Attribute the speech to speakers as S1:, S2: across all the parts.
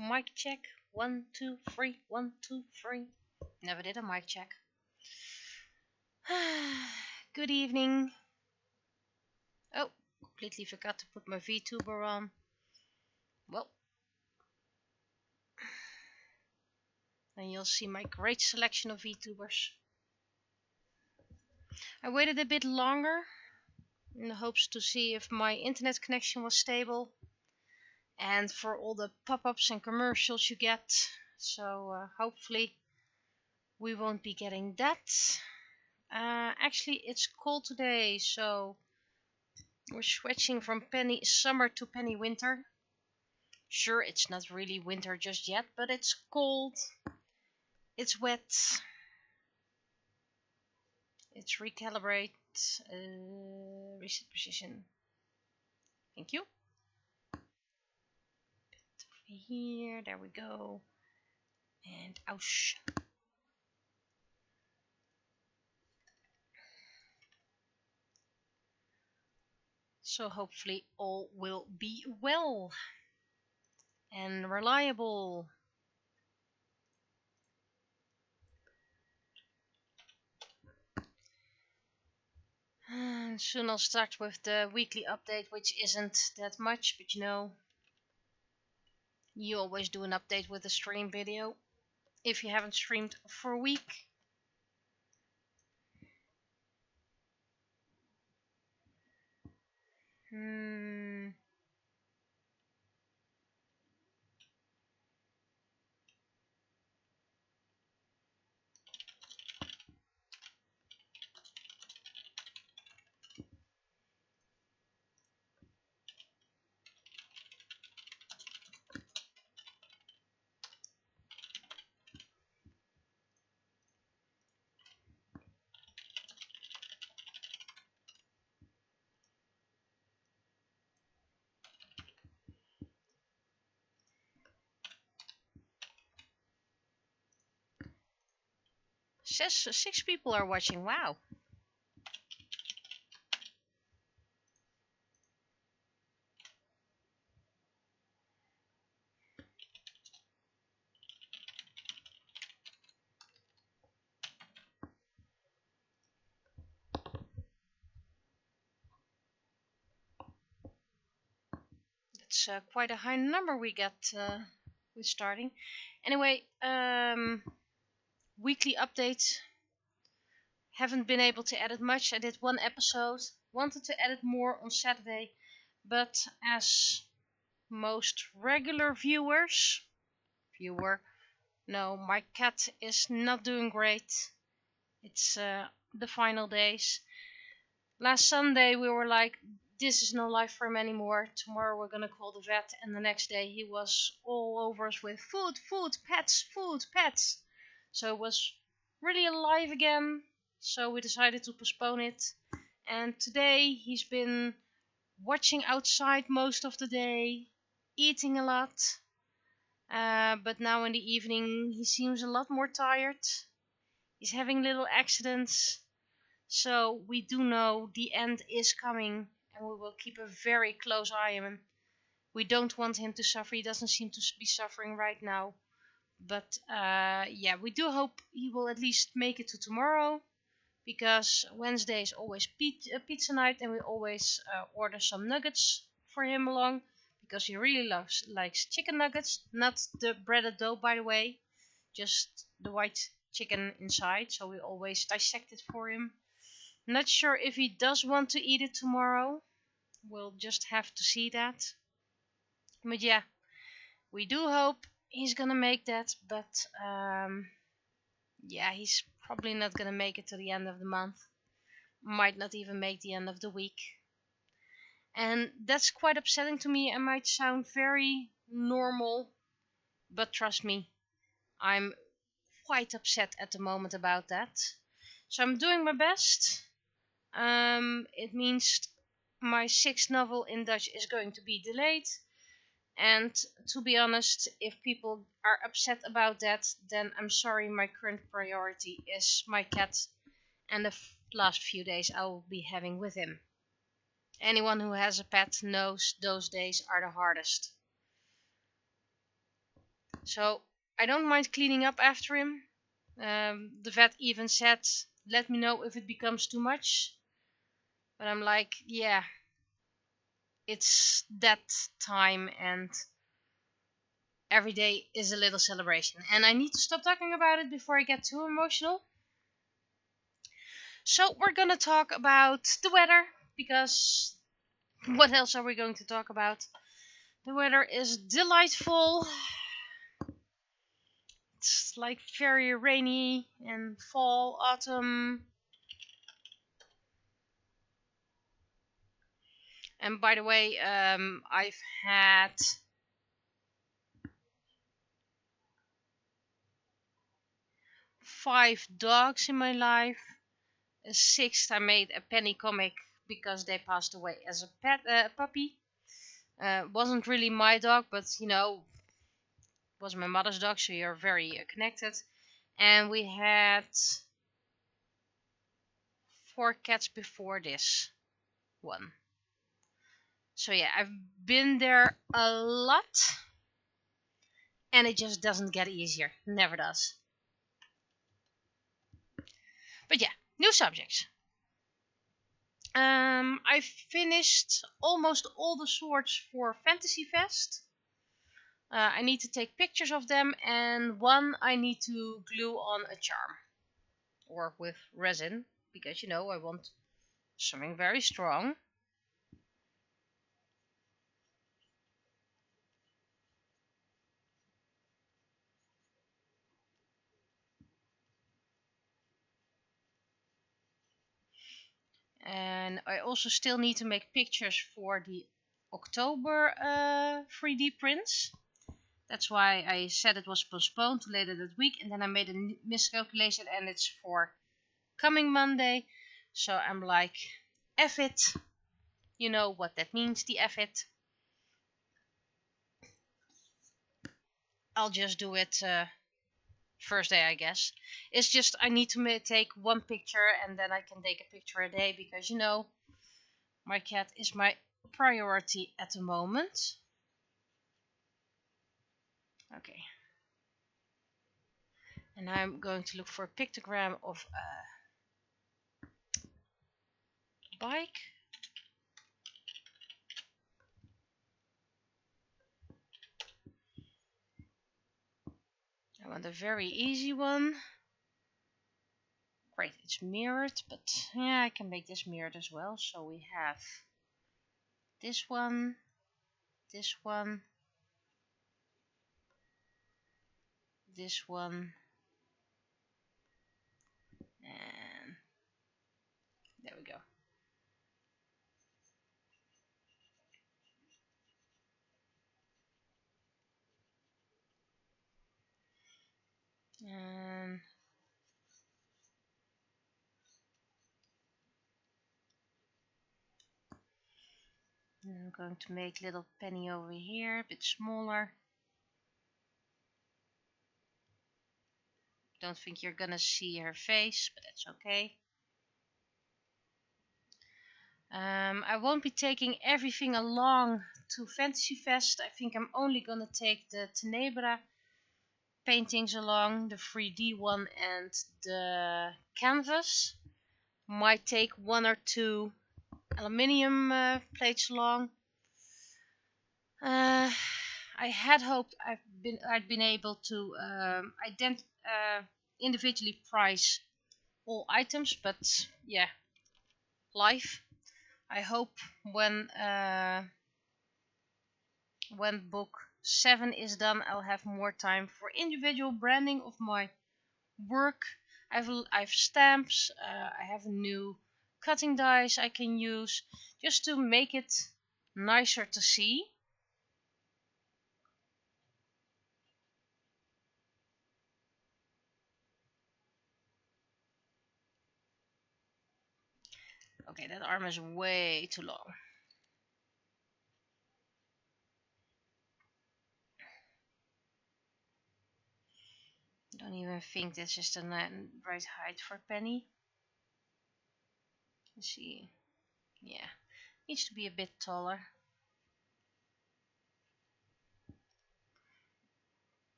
S1: Mic check. 1, 2, 3. 1, 2, 3. Never did a mic check. Good evening. Oh, completely forgot to put my VTuber on. Well, then you'll see my great selection of VTubers. I waited a bit longer in the hopes to see if my internet connection was stable and for all the pop-ups and commercials you get. So hopefully we won't be getting that. Actually, it's cold today, so we're switching from penny summer to penny winter. Sure, it's not really winter just yet, but it's cold. It's wet. It's recalibrate. Reset position. Thank you. Here, there we go. And ouch. So hopefully all will be well and reliable. And soon I'll start with the weekly update, which isn't that much, but you know, you always do an update with a stream video if you haven't streamed for a week. Says 6 people are watching. Wow. That's quite a high number we get with starting. Anyway, weekly updates. Haven't been able to edit much. I did 1 episode. Wanted to edit more on Saturday, but as most regular no, my cat is not doing great. It's the final days. Last Sunday we were like, this is no life for him anymore. Tomorrow we're gonna call the vet, and the next day he was all over us with food, pets, pets. So it was really alive again. So we decided to postpone it. And today he's been watching outside most of the day, eating a lot. But now in the evening he seems a lot more tired. He's having little accidents. So we do know the end is coming, and we will keep a very close eye on him. We don't want him to suffer. He doesn't seem to be suffering right now. But yeah, we do hope he will at least make it to tomorrow, because Wednesday is always pizza night, and we always order some nuggets for him along, because he really likes chicken nuggets, not the breaded dough, by the way, just the white chicken inside. So we always dissect it for him. Not sure if he does want to eat it tomorrow. We'll just have to see that. But yeah, we do hope he's gonna make that. But yeah, he's probably not gonna make it to the end of the month. Might not even make the end of the week. And that's quite upsetting to me. I might sound very normal, but trust me, I'm quite upset at the moment about that. So I'm doing my best. It means my 6th novel in Dutch is going to be delayed. And to be honest, if people are upset about that, then I'm sorry, my current priority is my cat and the last few days I will be having with him. Anyone who has a pet knows those days are the hardest. So I don't mind cleaning up after him. The vet even said, let me know if it becomes too much. But I'm like, yeah, it's that time and every day is a little celebration. And I need to stop talking about it before I get too emotional. So we're gonna talk about the weather, because what else are we going to talk about? The weather is delightful. It's like very rainy and fall, autumn. And by the way, I've had 5 dogs in my life. A 6th I made a penny comic because they passed away as a puppy. Wasn't really my dog, but you know, was my mother's dog, so you're very connected. And we had 4 cats before this one. So yeah, I've been there a lot, and it just doesn't get easier. Never does. But yeah, new subjects. I finished almost all the swords for Fantasy Fest. I need to take pictures of them, and one I need to glue on a charm. Or with resin, because you know I want something very strong. And I also still need to make pictures for the October 3D prints. That's why I said it was postponed to later that week, and then I made a miscalculation and it's for coming Monday. So I'm like, F it. You know what that means, the F it. I'll just do it first day, I guess. It's just I need to take one picture and then I can take a picture a day, because you know, my cat is my priority at the moment. Okay. And I'm going to look for a pictogram of a bike. I want a very easy one. Great, it's mirrored, but yeah, I can make this mirrored as well. So we have this one, this one, this one, and there we go. And I'm going to make little Penny over here, a bit smaller. Don't think you're gonna see her face, but that's okay. I won't be taking everything along to Fantasy Fest. I think I'm only gonna take the Tenebra paintings along, the 3D one and the canvas. Might take 1 or 2 aluminium plates along. I had hoped I'd been able to individually price all items, but yeah, life. I hope when book 7 is done, I'll have more time for individual branding of my work. I've stamps. I have new cutting dies I can use just to make it nicer to see. Okay, that arm is way too long. Don't even think this is the right height for Penny. Let's see. Yeah, needs to be a bit taller.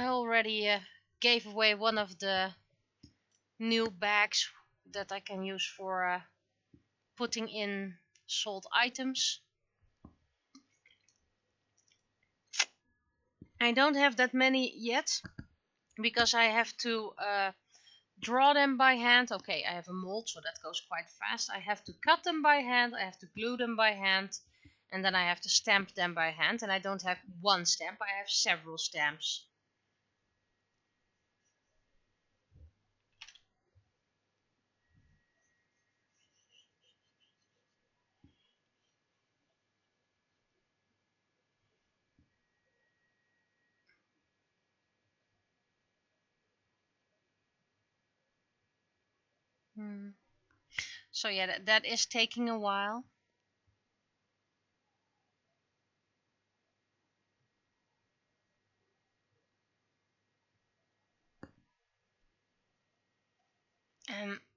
S1: I already gave away one of the new bags that I can use for putting in sold items. I don't have that many yet because I have to draw them by hand. Okay, I have a mold, so that goes quite fast. I have to cut them by hand, I have to glue them by hand, and then I have to stamp them by hand. And I don't have one stamp, I have several stamps. So yeah, that is taking a while.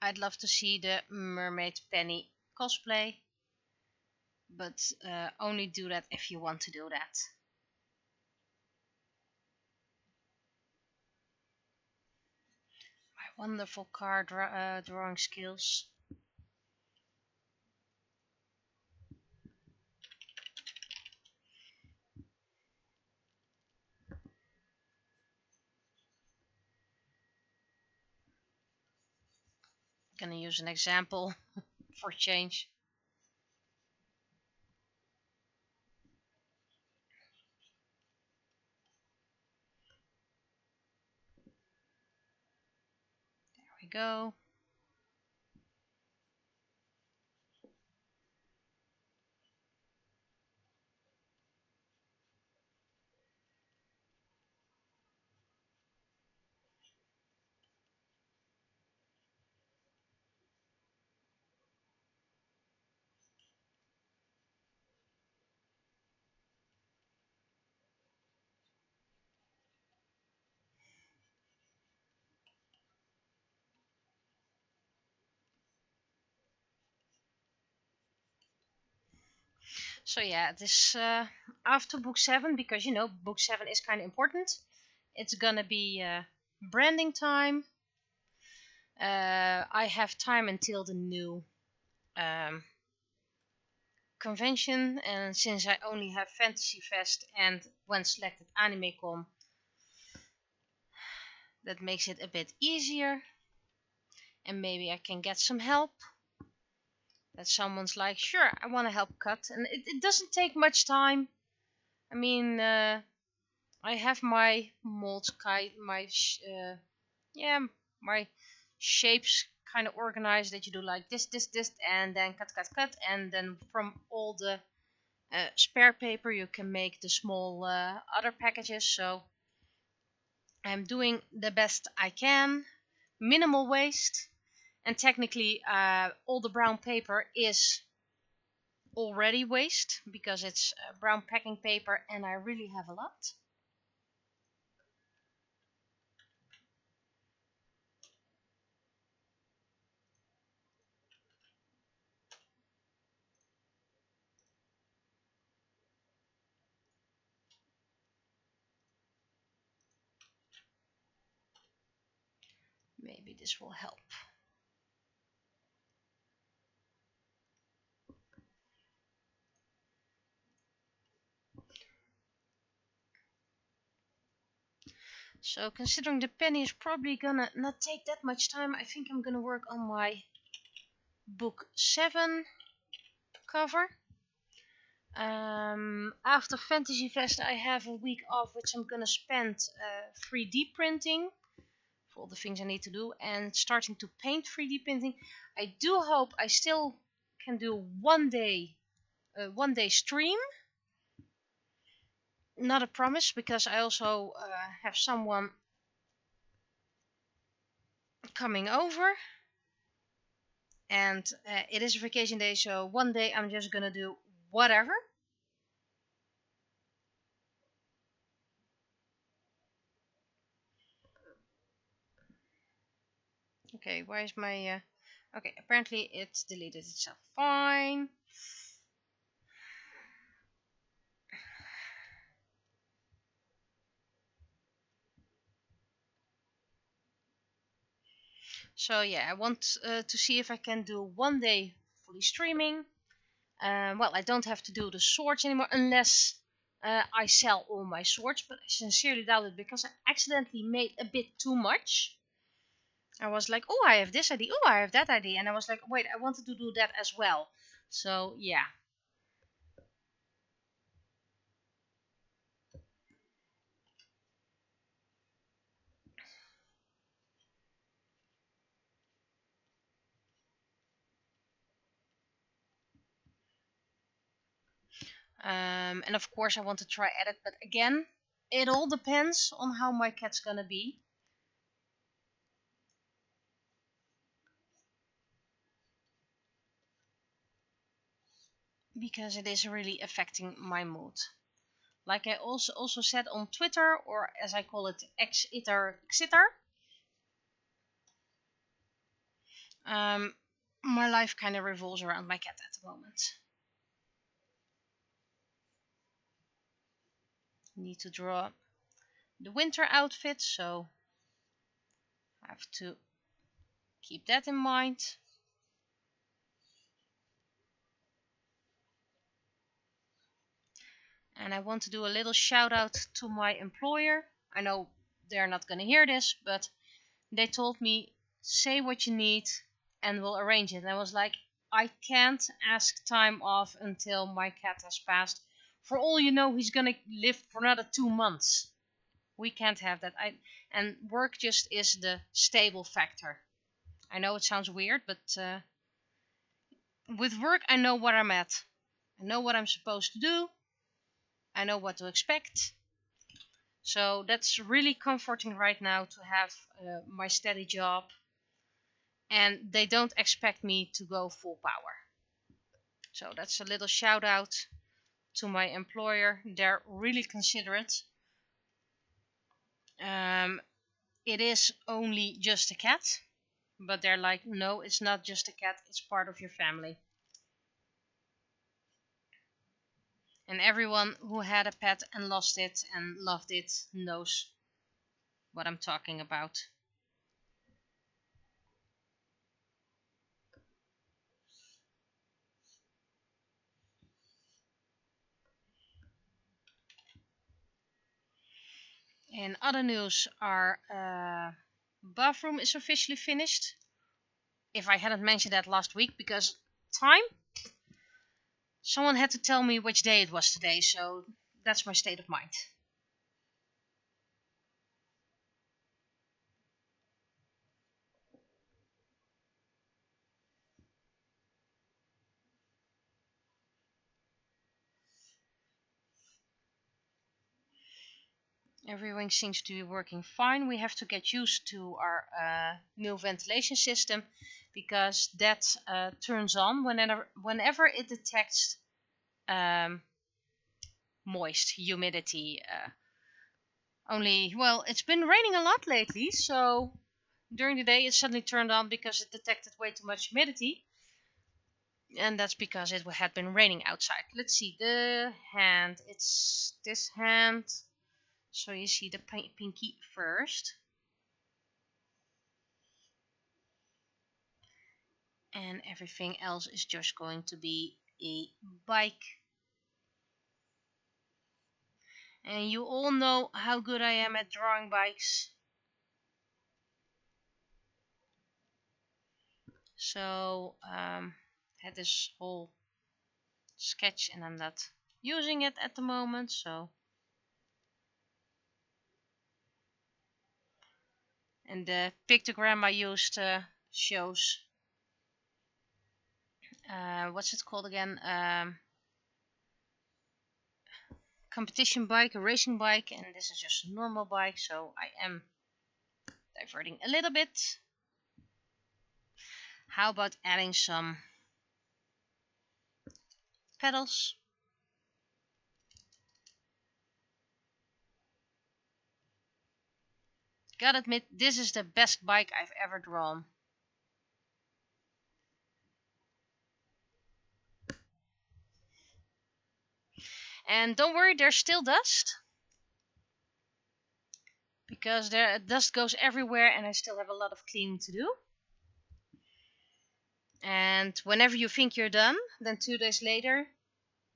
S1: I'd love to see the Mermaid Penny cosplay, but only do that if you want to do that. My wonderful card drawing skills. Gonna use an example for change. There we go. So yeah, this after book 7, because you know book 7 is kind of important. It's gonna be branding time. I have time until the new um, convention, and since I only have Fantasy Fest and when selected AnimeCon, that makes it a bit easier. And maybe I can get some help. That someone's like, sure, I want to help cut, and it doesn't take much time. I mean, I have my molds, yeah, my shapes kind of organized that you do like this, and then cut, and then from all the spare paper you can make the small other packages. So I'm doing the best I can, minimal waste, and technically all the brown paper is already waste because it's brown packing paper and I really have a lot. Maybe this will help. So considering the penny is probably gonna not take that much time, I think I'm gonna work on my book 7 cover. After Fantasy Fest I have a week off which I'm gonna spend 3D printing for all the things I need to do and starting to paint 3D printing. I do hope I still can do one day stream. Not a promise because I also have someone coming over and it is a vacation day, so one day I'm just gonna do whatever. Okay, why is my okay, apparently it's deleted itself. Fine. So yeah, I want to see if I can do one day fully streaming. Well, I don't have to do the swords anymore unless I sell all my swords, but I sincerely doubt it because I accidentally made a bit too much. I was like, oh, I have this idea, oh, I have that idea, and I was like, wait, I wanted to do that as well. So yeah. And of course I want to try edit, but again, it all depends on how my cat's gonna be. Because it is really affecting my mood. Like I also said on Twitter, or as I call it, Xitter, my life kind of revolves around my cat at the moment. Need to draw the winter outfit, so I have to keep that in mind. And I want to do a little shout out to my employer. I know they're not going to hear this, but they told me, say what you need and we'll arrange it. And I was like, I can't ask time off until my cat has passed. For all you know, he's going to live for another 2 months. We can't have that. And work just is the stable factor. I know it sounds weird, but with work, I know what I'm at. I know what I'm supposed to do. I know what to expect. So that's really comforting right now to have my steady job. And they don't expect me to go full power. So that's a little shout out to my employer. They're really considerate. It is only just a cat. But they're like, no, it's not just a cat. It's part of your family. And everyone who had a pet and lost it and loved it knows what I'm talking about. In other news, our bathroom is officially finished. If I hadn't mentioned that last week, because time? Someone had to tell me which day it was today, so that's my state of mind. Everything seems to be working fine. We have to get used to our new ventilation system because that turns on whenever it detects um, moist humidity. Well, it's been raining a lot lately, so during the day it suddenly turned on because it detected way too much humidity. And that's because it had been raining outside. Let's see, the hand. It's this hand. So you see the pinky first. And everything else is just going to be a bike. And you all know how good I am at drawing bikes. So had this whole sketch and I'm not using it at the moment, so and the pictogram I used shows what's it called again, competition bike, a racing bike, and this is just a normal bike, so I am diverting a little bit. How about adding some pedals? Gotta admit, this is the best bike I've ever drawn. And don't worry, there's still dust. Because dust goes everywhere and I still have a lot of cleaning to do. And whenever you think you're done, then 2 days later,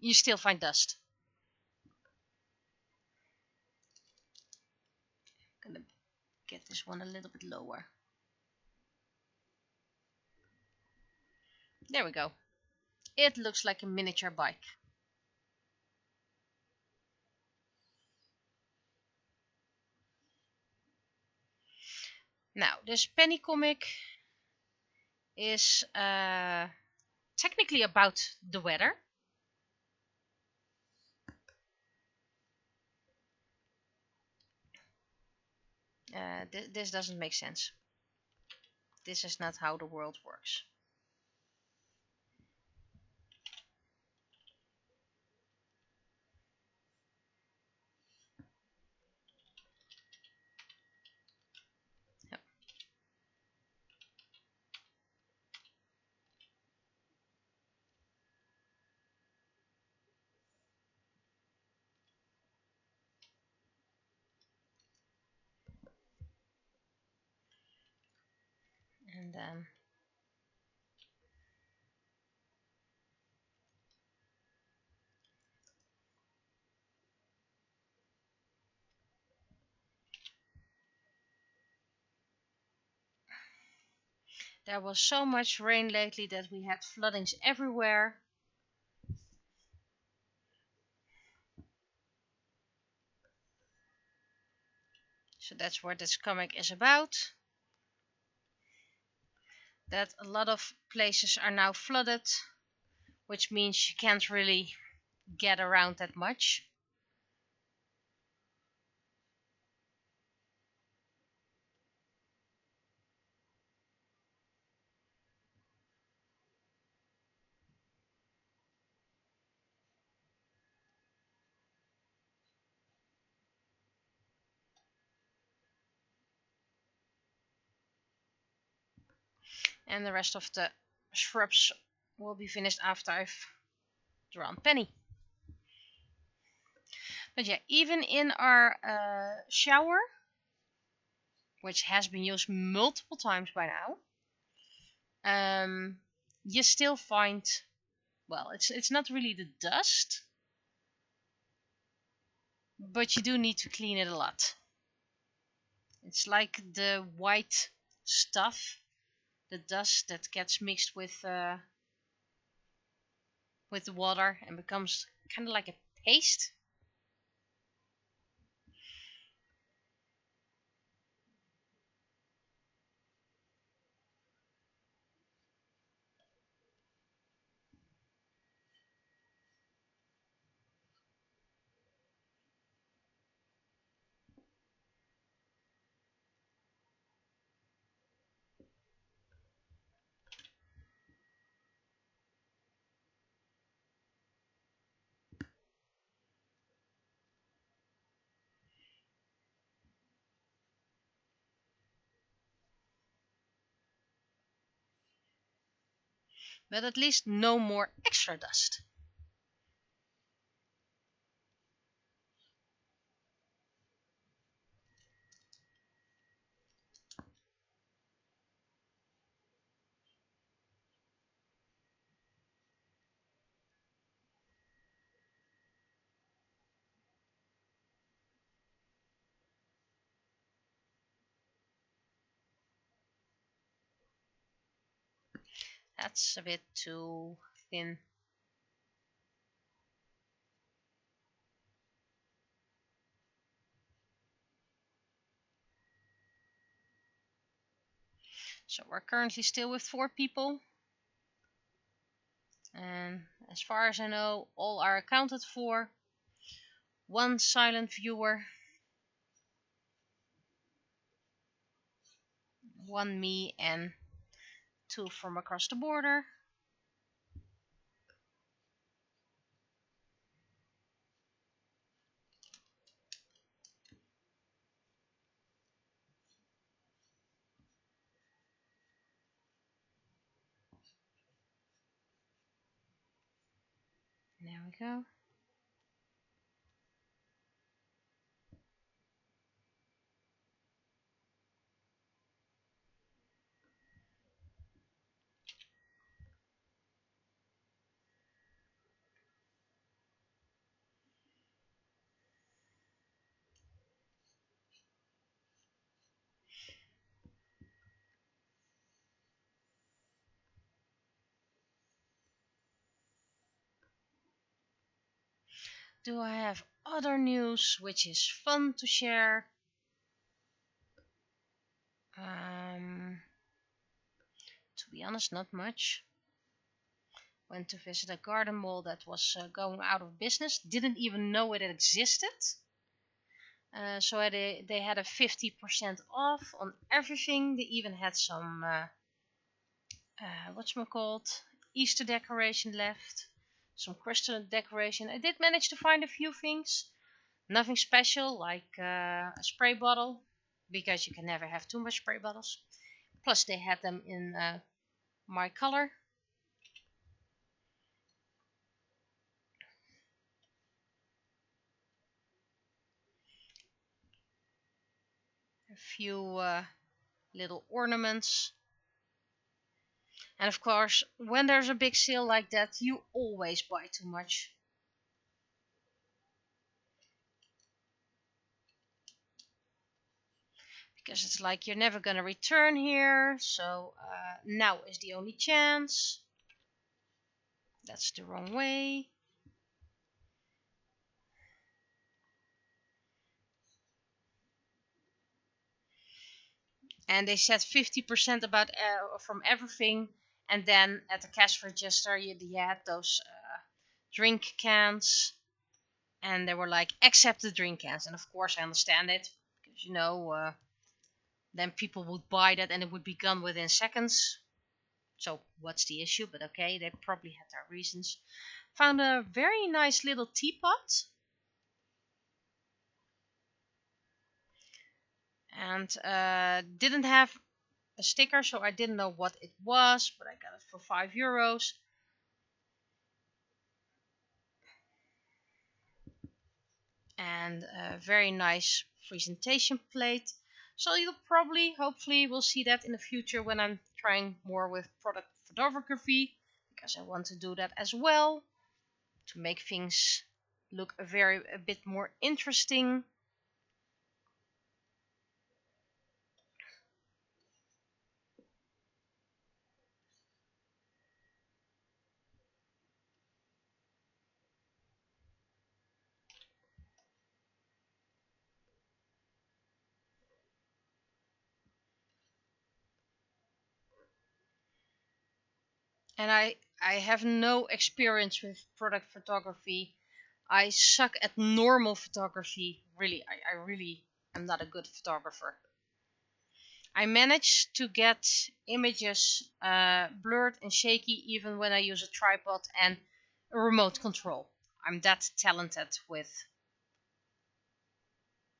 S1: you still find dust. I'm gonna get this one a little bit lower. There we go. It looks like a miniature bike. Now, this penny comic is technically about the weather. This doesn't make sense. This is not how the world works. Yep. And then there was so much rain lately that we had floodings everywhere. So that's what this comic is about. That a lot of places are now flooded, which means you can't really get around that much. And the rest of the shrubs will be finished after I've drawn Penny. But yeah, even in our shower, which has been used multiple times by now, you still find, well, it's not really the dust, but you do need to clean it a lot. It's like the white stuff, the dust that gets mixed with the water and becomes kind of like a paste. But at least no more extra dust. That's a bit too thin. So we're currently still with 4 people. And as far as I know, all are accounted for. 1 silent viewer. 1 me and 2 from across the border. There we go. do I have other news which is fun to share? To be honest, not much. Went to visit a garden mall that was going out of business. Didn't even know it existed. So they had a 50% off on everything. They even had some whatchamacallit, Easter decoration left. Some crystal decoration. I did manage to find a few things. Nothing special, like a spray bottle, because you can never have too much spray bottles. Plus they had them in my color. A few little ornaments. And of course, when there's a big sale like that, you always buy too much. Because it's like you're never gonna return here, so now is the only chance. That's the wrong way. And they said 50% about from everything, and then at the cash register you had those drink cans, and they were like, accept the drink cans. And of course I understand it, because then people would buy that and it would be gone within seconds. So what's the issue? But okay, they probably had their reasons. Found a very nice little teapot. And didn't have a sticker, so I didn't know what it was, but I got it for €5. And a very nice presentation plate. So you'll probably, hopefully, will see that in the future when I'm trying more with product photography, because I want to do that as well to make things look a bit more interesting. And I have no experience with product photography. I suck at normal photography. Really, I really am not a good photographer. I managed to get images blurred and shaky even when I use a tripod and a remote control. I'm that talented with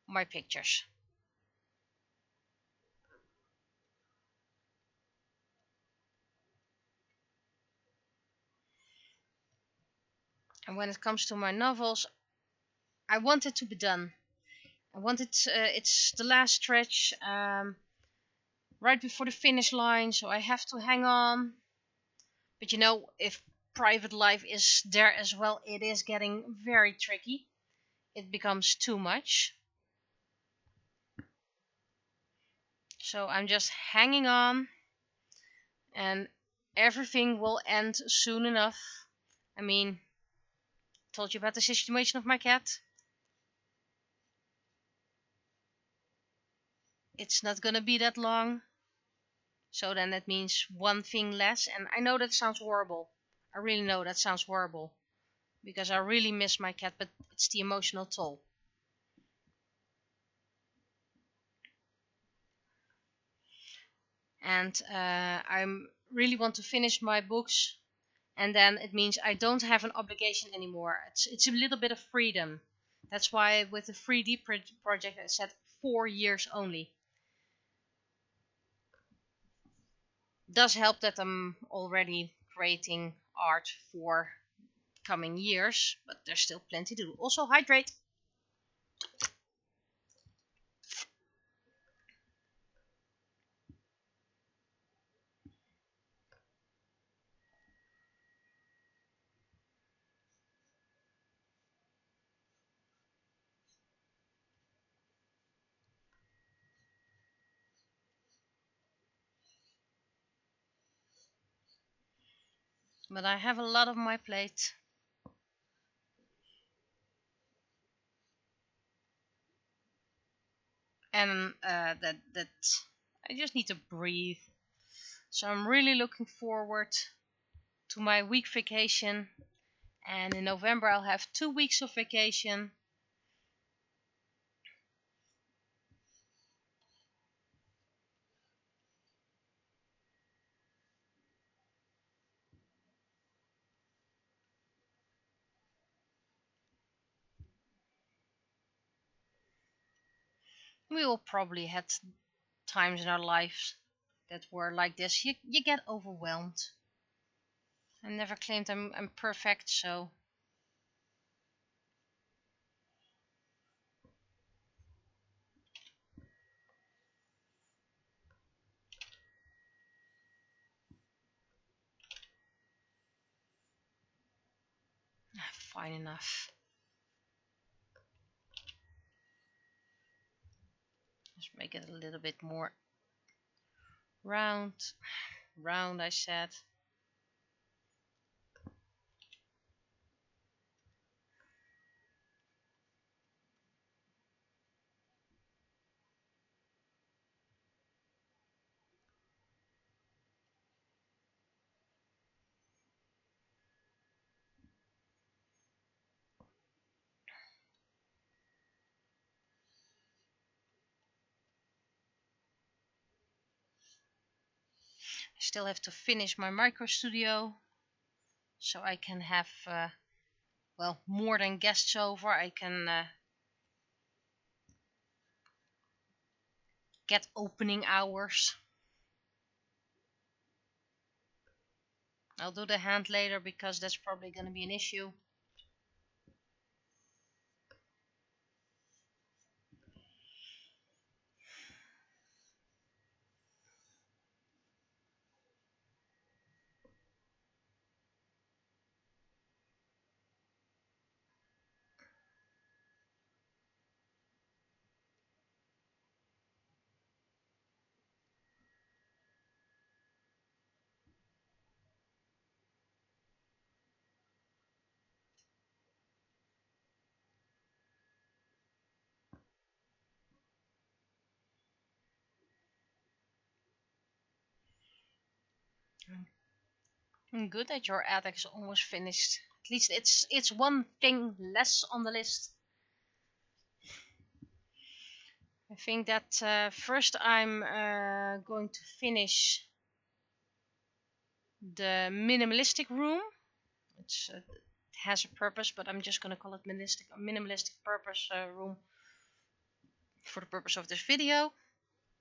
S1: my pictures. And when it comes to my novels, I want it to be done. I want it. It's the last stretch, right before the finish line, so I have to hang on. But if private life is there as well, it is getting very tricky. It becomes too much. So I'm just hanging on, and everything will end soon enough. I mean, told you about the situation of my cat. It's not gonna be that long. So then that means one thing less, and I know that sounds horrible. I really know that sounds horrible, because I really miss my cat, but it's the emotional toll. And I really want to finish my books, and then it means I don't have an obligation anymore. It's a little bit of freedom. That's why with the 3D project I said 4 years only. Does help that I'm already creating art for coming years, but there's still plenty to do. Also hydrate. But I have a lot on my plate. and that I just need to breathe. So I'm really looking forward to my week vacation, and in November I'll have 2 weeks of vacation. We will probably had times in our lives that were like this. You get overwhelmed. I never claimed I'm perfect, so fine enough. Just make it a little bit more round. Round, I said. I still have to finish my micro studio, so I can have well, more than guests over. I can get opening hours. I'll do the hand later because that's probably going to be an issue. Good that your attic is almost finished. At least it's one thing less on the list. I think that first I'm going to finish the minimalistic room. It has a purpose, but I'm just going to call it minimalistic purpose room for the purpose of this video.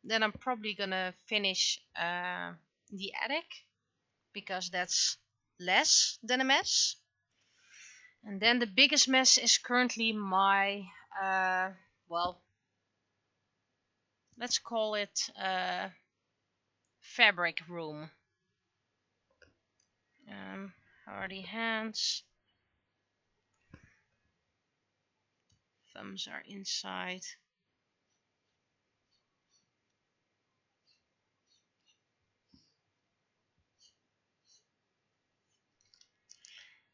S1: Then I'm probably going to finish the attic, because that's less than a mess. And then the biggest mess is currently my, well, let's call it fabric room. How are the hands? Thumbs are inside.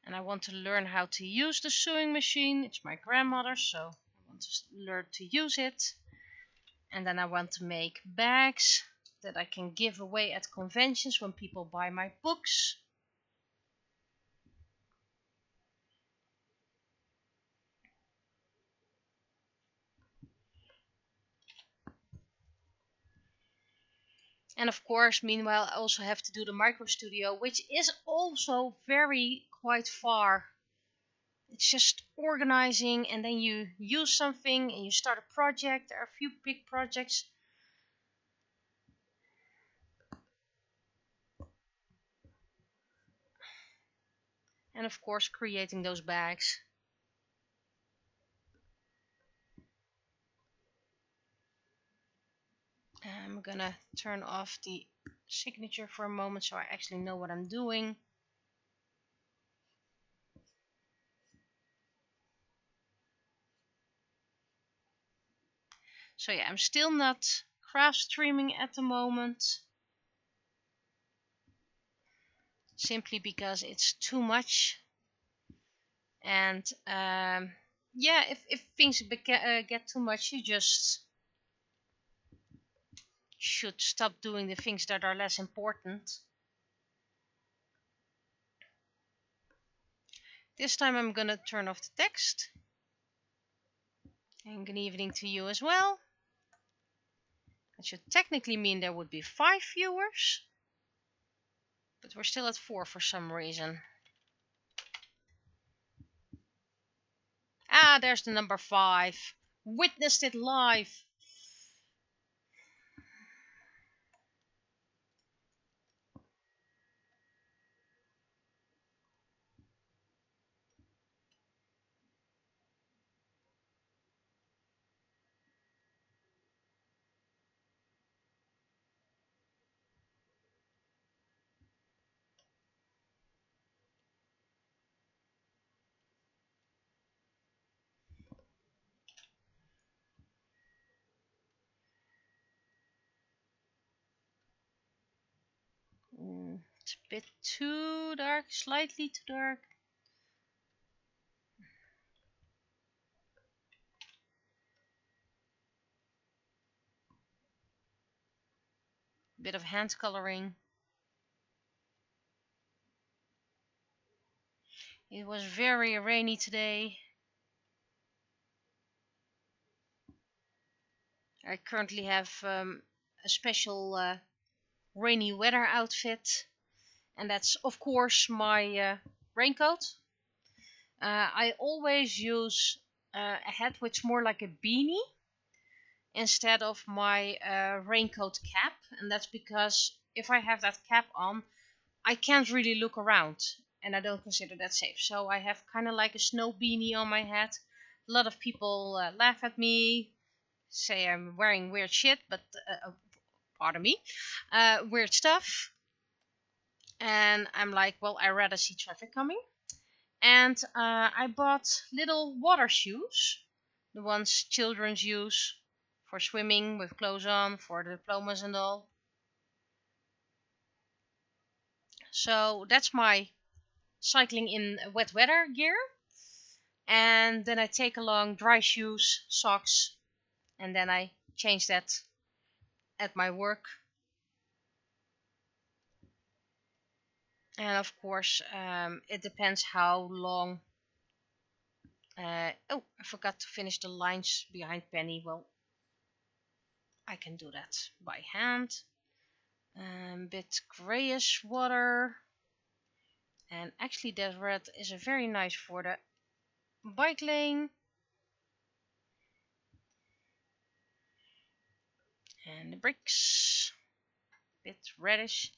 S1: And I want to learn how to use the sewing machine. It's my grandmother's, so I want to learn to use it. And then I want to make bags that I can give away at conventions when people buy my books. And of course, meanwhile, I also have to do the micro studio, which is also quite far. It's just organizing, and then you use something and you start a project. There are a few big projects. And of course, creating those bags. I'm gonna turn off the signature for a moment so I actually know what I'm doing. So yeah, I'm still not craft streaming at the moment, simply because it's too much. And yeah, if things get too much, you just should stop doing the things that are less important. This time I'm gonna turn off the text. And good evening to you as well. That should technically mean there would be 5 viewers. But we're still at 4 for some reason. Ah, there's the number 5. Witnessed it live. It's a bit too dark, slightly too dark. Bit of hand coloring. It was very rainy today. I currently have a special rainy weather outfit. And that's of course my raincoat. I always use a hat which is more like a beanie instead of my raincoat cap. And that's because if I have that cap on, I can't really look around. And I don't consider that safe. So I have kind of like a snow beanie on my head. A lot of people laugh at me, say I'm wearing weird shit, but pardon me, weird stuff. And I'm like, well, I rather see traffic coming. And I bought little water shoes, the ones children use for swimming with clothes on, for the diplomas and all. So that's my cycling in wet weather gear. And then I take along dry shoes, socks, and then I change that at my work. And of course, it depends how long. Oh, I forgot to finish the lines behind Penny. Well, I can do that by hand. Bit grayish water. And actually that red is a very nice for the bike lane. And the bricks. Bit reddish.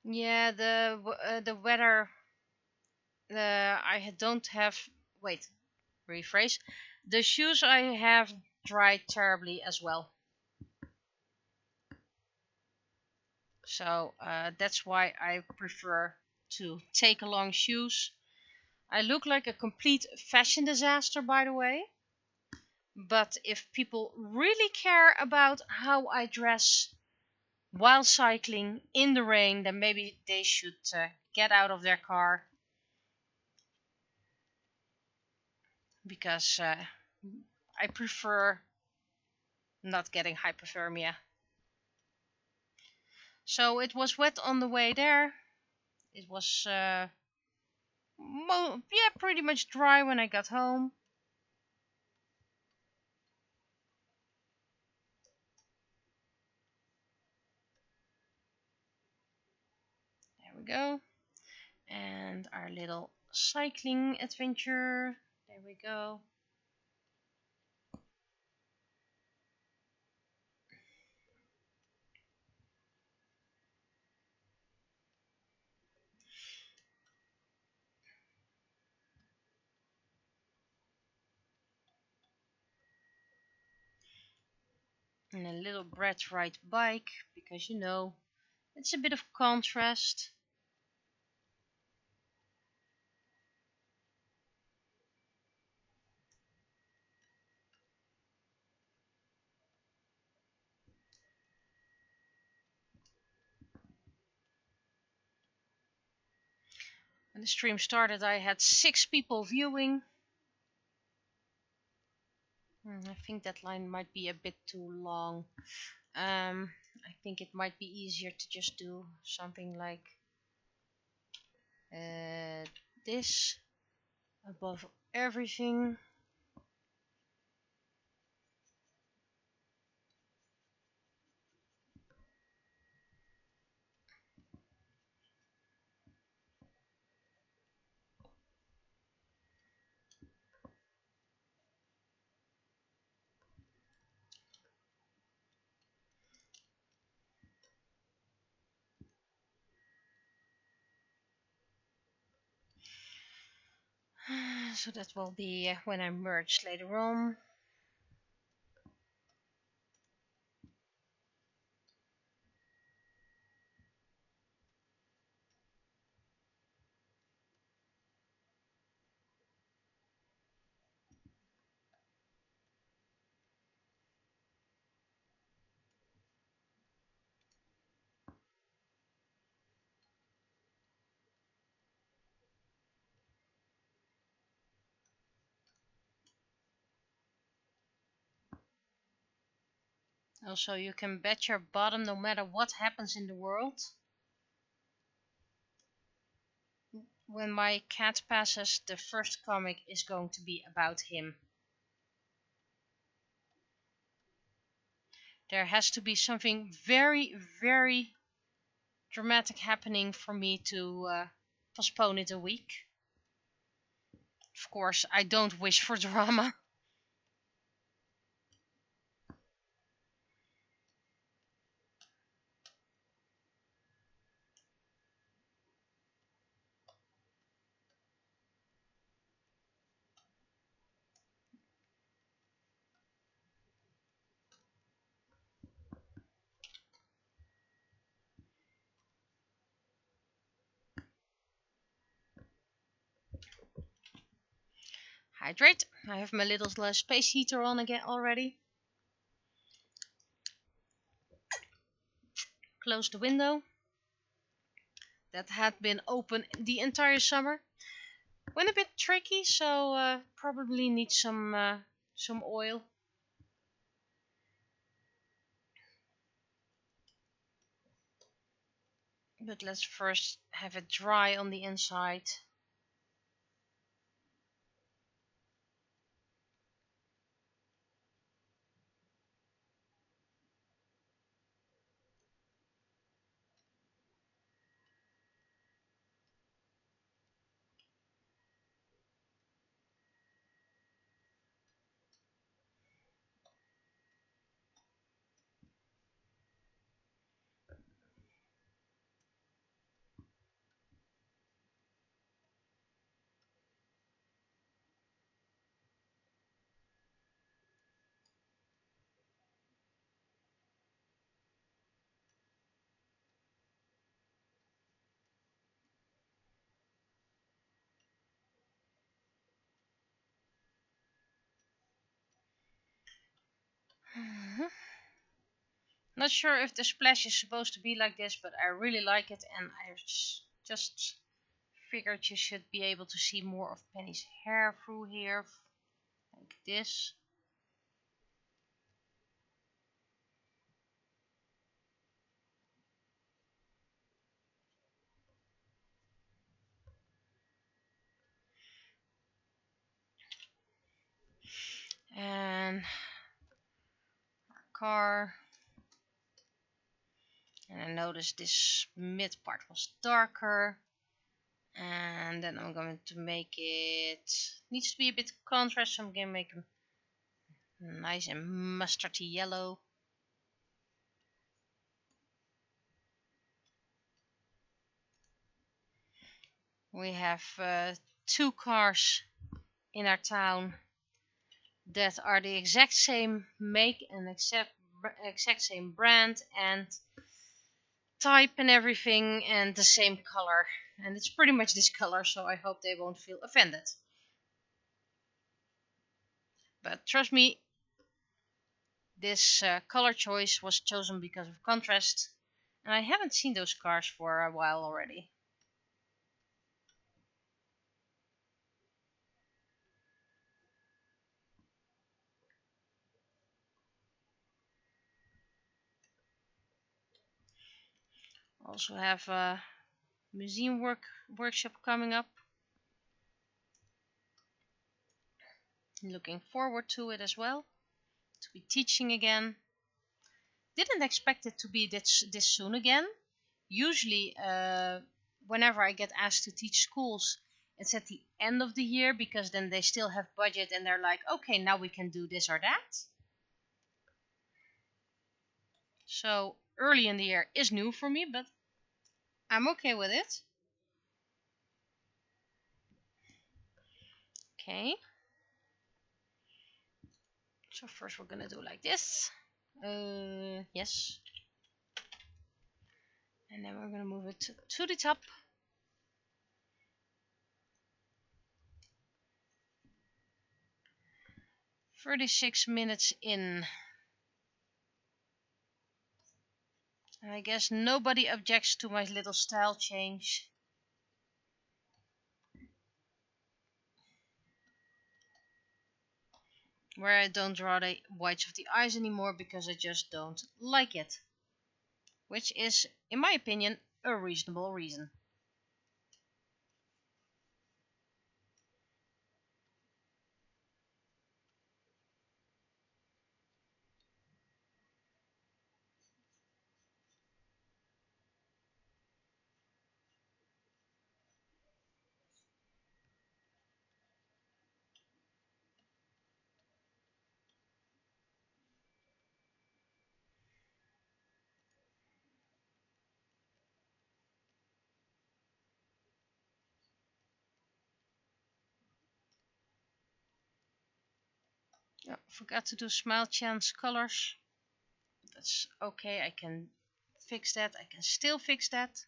S1: Yeah, the weather. I don't have. Wait, rephrase. The shoes I have dried terribly as well. So that's why I prefer to take along shoes. I look like a complete fashion disaster, by the way. But if people really care about how I dress while cycling in the rain, then maybe they should get out of their car. Because I prefer not getting hypothermia. So it was wet on the way there. It was pretty much dry when I got home. There we go. And our little cycling adventure. There we go. And a little Brett ride bike, because you know, it's a bit of contrast. When the stream started, I had 6 people viewing. I think that line might be a bit too long. I think it might be easier to just do something like this above everything. So that will be when I merge later on. Also, you can bet your bottom no matter what happens in the world. When my cat passes, the first comic is going to be about him. There has to be something very, very dramatic happening for me to postpone it a week. Of course, I don't wish for drama. Hydrate. I have my little space heater on again already. Close the window. That had been open the entire summer. Went a bit tricky, so probably need some oil. But let's first have it dry on the inside. Not sure if the splash is supposed to be like this, but I really like it, and I just figured you should be able to see more of Penny's hair through here, like this. And our car. And I noticed this mid part was darker. And then I'm going to make it, needs to be a bit contrast, so I'm going to make them nice and mustardy yellow. We have 2 cars in our town that are the exact same make and exact same brand and type and everything, and the same color, and it's pretty much this color, so I hope they won't feel offended. But trust me, this color choice was chosen because of contrast, and I haven't seen those cars for a while already. Also have a museum workshop coming up. Looking forward to it as well. To be teaching again. Didn't expect it to be this soon again. Usually, whenever I get asked to teach schools, it's at the end of the year because then they still have budget and they're like, okay, now we can do this or that. So early in the year is new for me, but I'm okay with it. Okay. So first we're gonna do like this. Yes. And then we're gonna move it to the top. "36 minutes in." And I guess nobody objects to my little style change. Where I don't draw the whites of the eyes anymore because I just don't like it. Which is, in my opinion, a reasonable reason. Oh, forgot to do Smile Chance colors. That's okay, I can fix that. I can still fix that.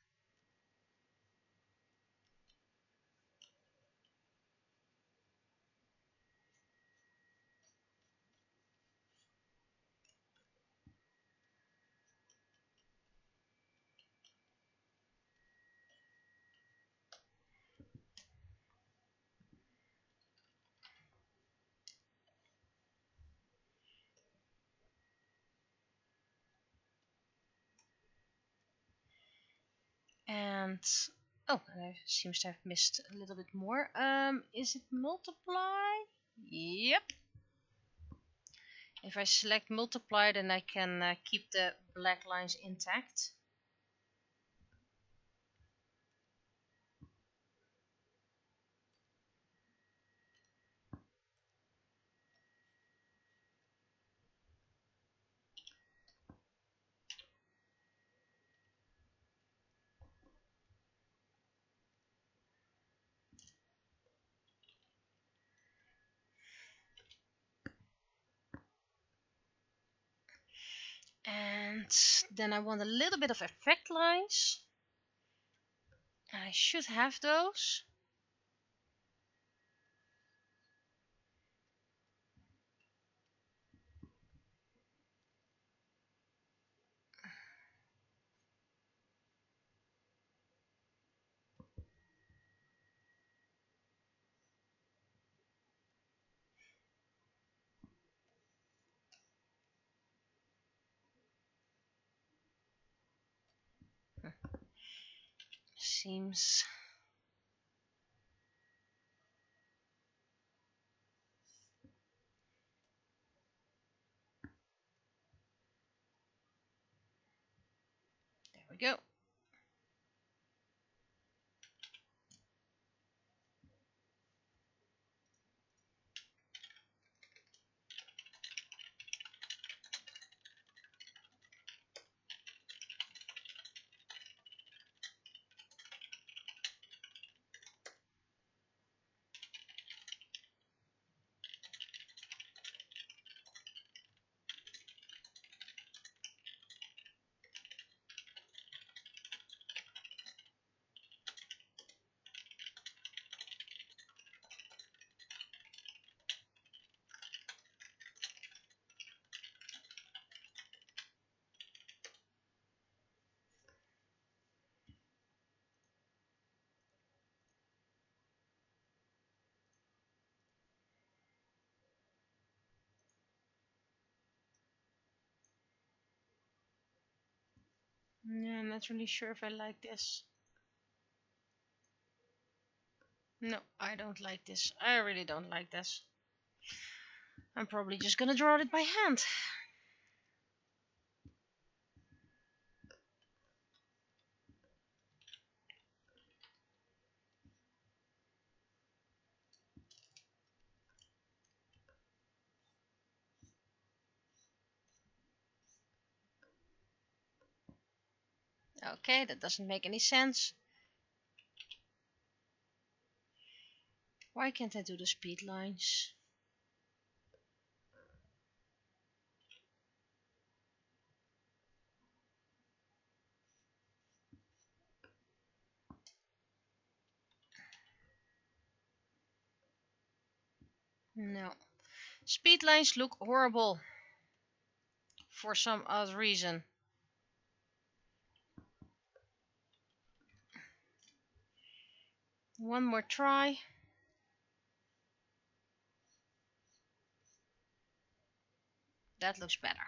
S1: And oh, I seems to have missed a little bit more. Is it multiply? Yep. If I select multiply, then I can keep the black lines intact. And then I want a little bit of effect lines. I should have those. Seems there we go. Yeah, I'm not really sure if I like this. No, I don't like this. I really don't like this. I'm probably just gonna draw it by hand. Okay, that doesn't make any sense. Why can't I do the speed lines? No. Speed lines look horrible for some odd reason. One more try. That looks better.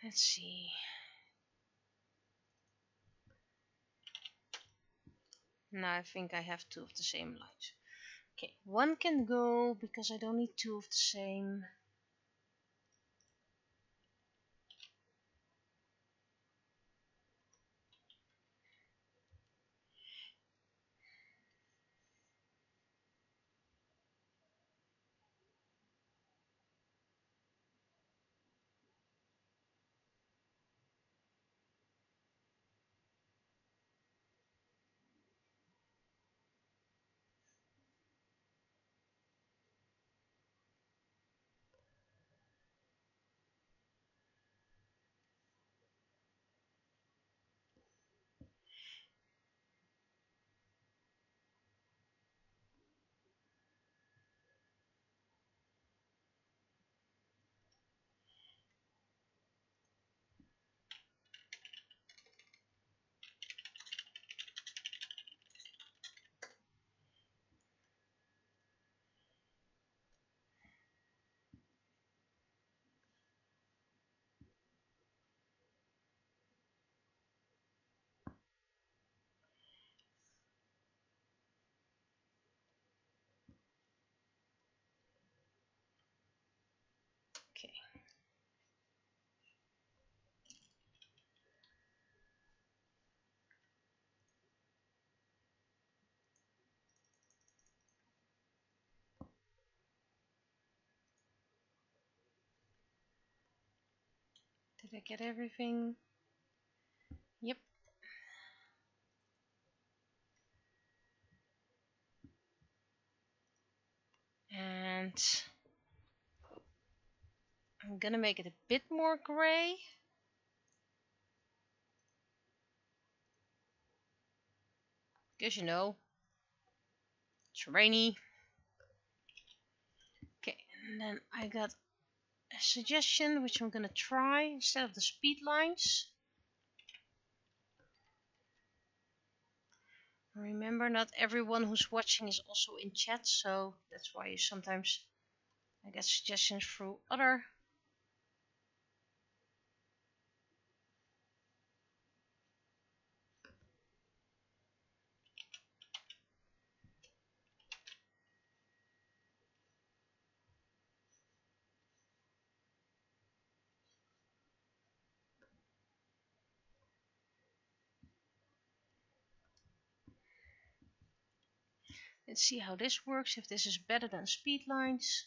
S1: Let's see. Now I think I have two of the same lines. Okay, one can go because I don't need two of the same. Okay. Did I get everything? Yep. And I'm gonna make it a bit more gray. Because you know, it's rainy. Okay, and then I got a suggestion which I'm gonna try instead of the speed lines. Remember, not everyone who's watching is also in chat, so that's why you sometimes I get suggestions through other. Let's see how this works, if this is better than speed lines.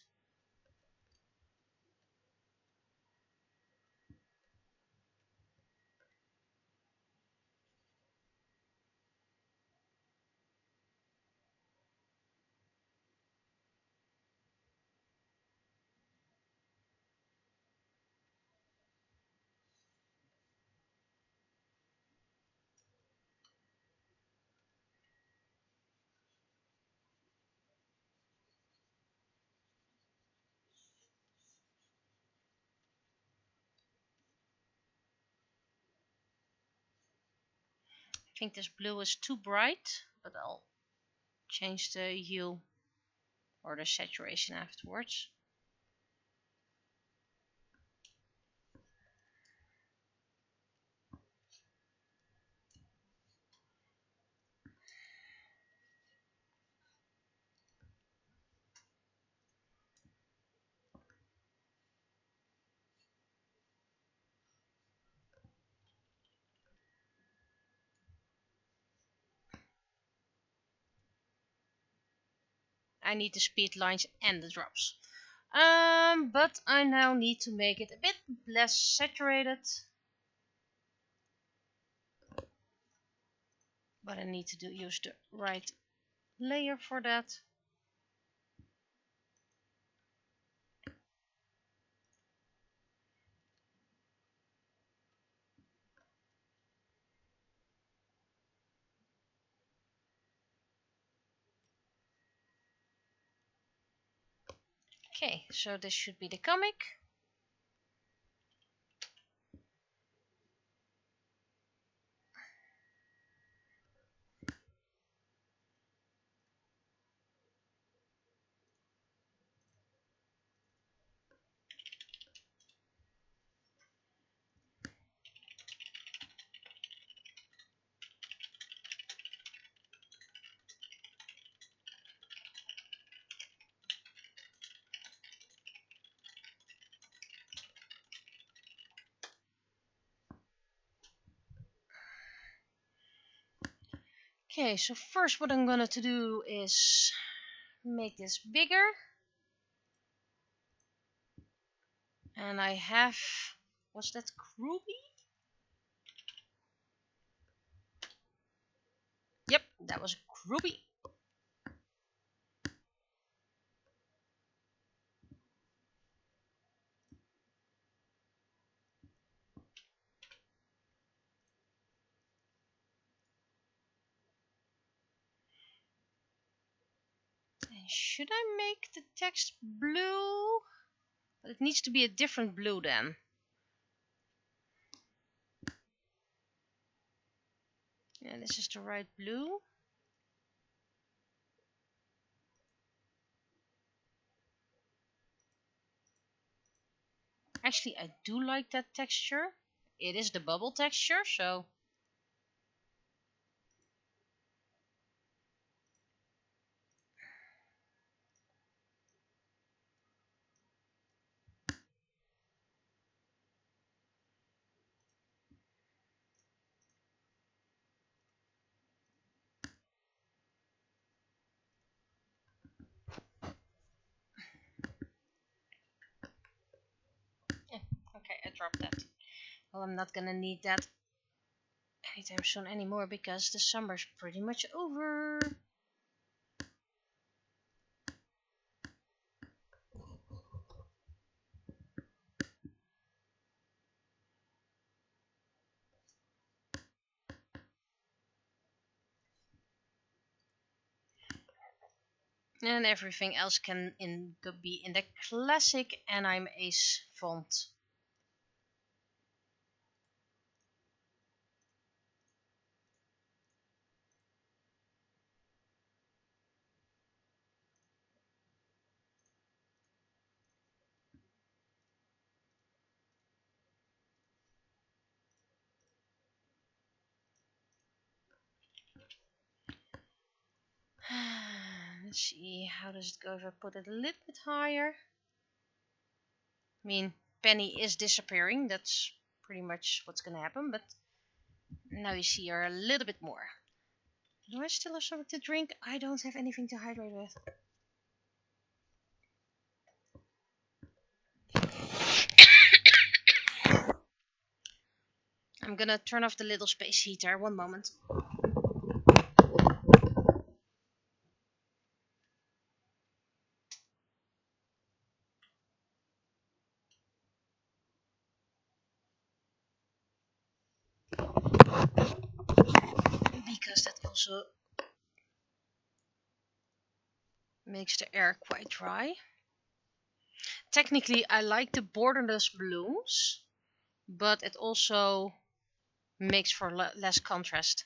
S1: I think this blue is too bright, but I'll change the hue or the saturation afterwards. I need the speed lines and the drops. But I now need to make it a bit less saturated. But I need to use the right layer for that. Okay, so this should be the comic. Okay, so first what I'm gonna to do is make this bigger. And I have, was that Ruby? Yep, that was Ruby. And should I make the text blue? But it needs to be a different blue then. Yeah, this is the right blue. Actually, I do like that texture. It is the bubble texture, so... Yeah, okay, I dropped that. Well, I'm not gonna need that anytime soon anymore because the summer's pretty much over. And everything else can be in the classic Anime Ace font. Let's see, how does it go if I put it a little bit higher? I mean, Penny is disappearing. That's pretty much what's gonna happen, but now you see her a little bit more. Do I still have something to drink? I don't have anything to hydrate with. I'm gonna turn off the little space heater. One moment. Because that also makes the air quite dry. Technically, I like the borderless balloons, but it also makes for less contrast.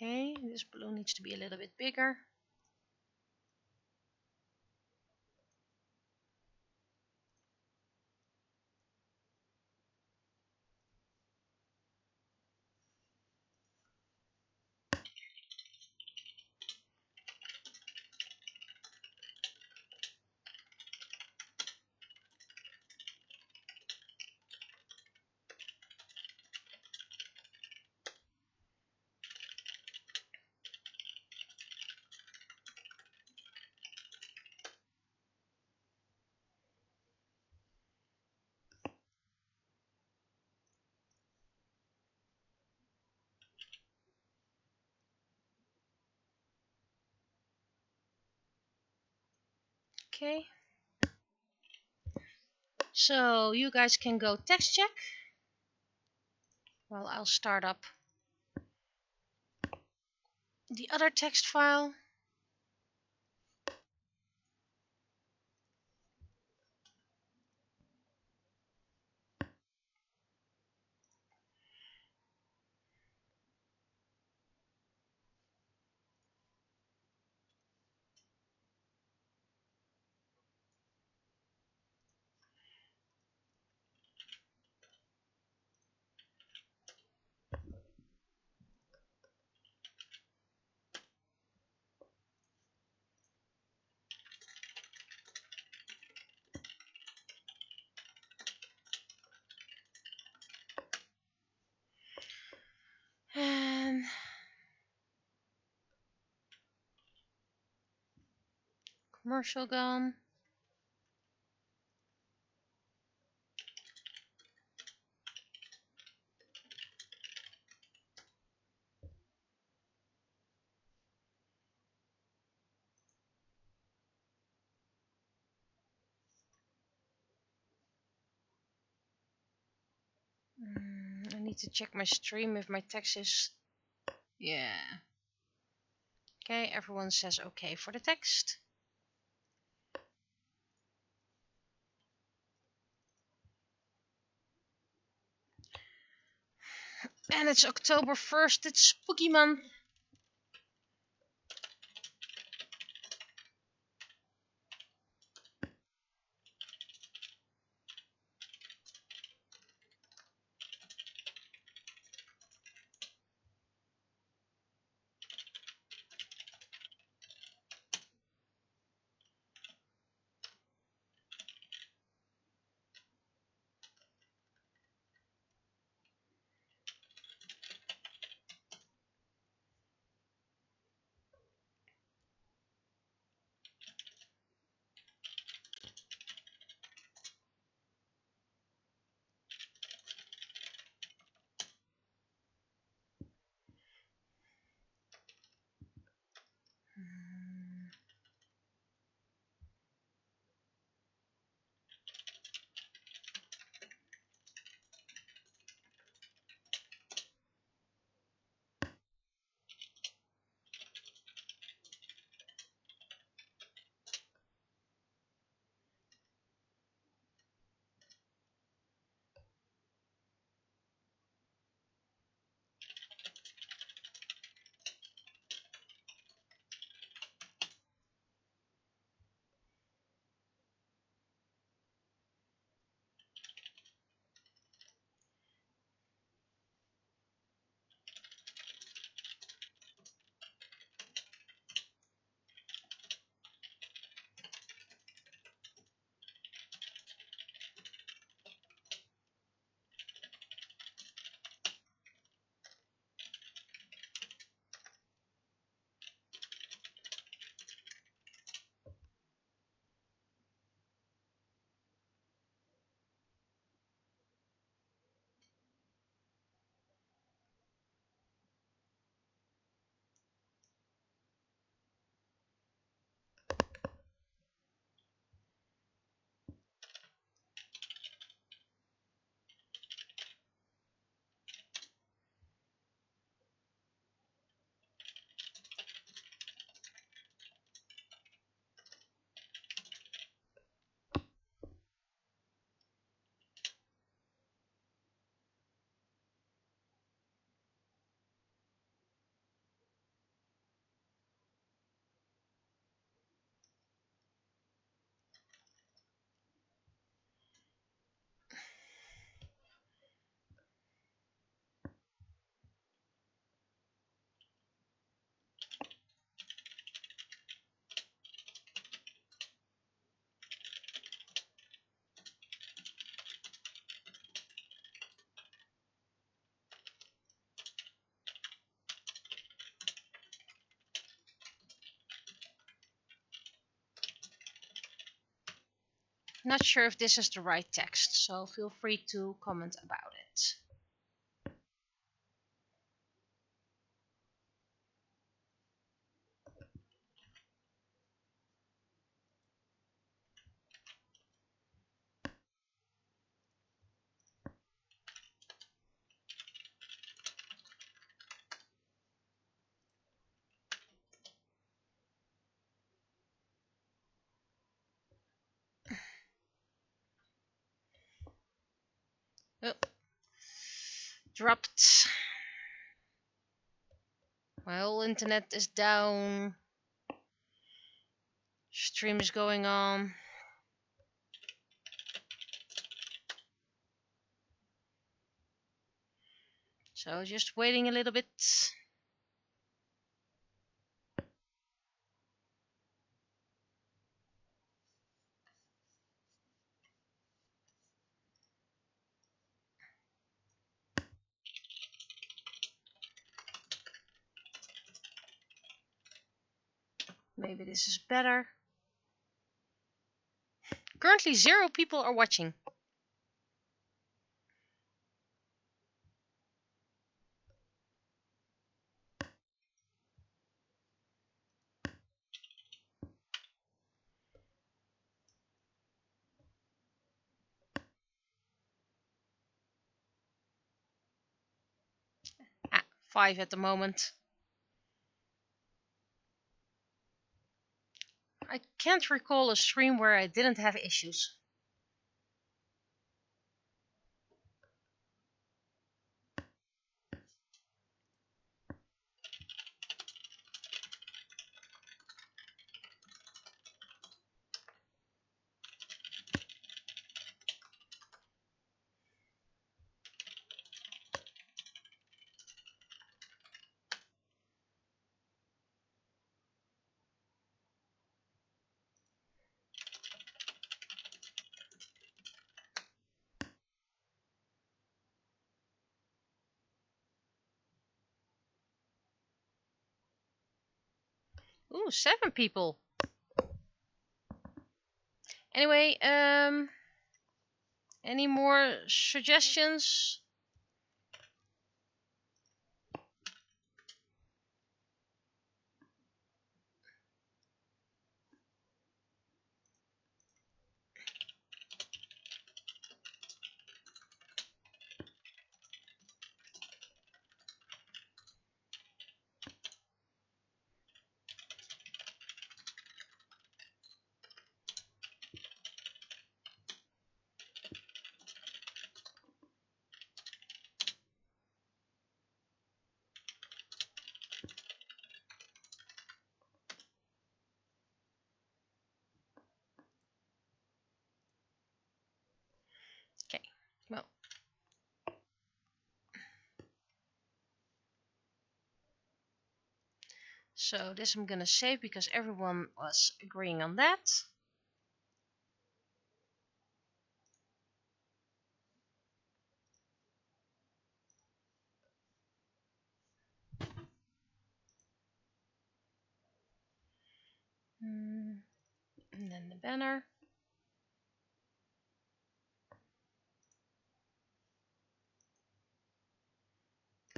S1: Okay, this balloon needs to be a little bit bigger. Okay. So you guys can go text check. Well, I'll start up the other text file. And commercial gone. I need to check my stream if my text is... Yeah. Okay, everyone says okay for the text. And it's October 1st, it's spooky month. not sure if this is the right text, so feel free to comment about it. Oh, dropped. My whole internet is down. Stream is going on. So just waiting a little bit. Maybe this is better. Currently 0 people are watching. Ah, 5 at the moment. I can't recall a stream where I didn't have issues. Ooh, 7 people. Anyway, any more suggestions? Okay, well. So this I'm gonna save because everyone was agreeing on that. And then the banner.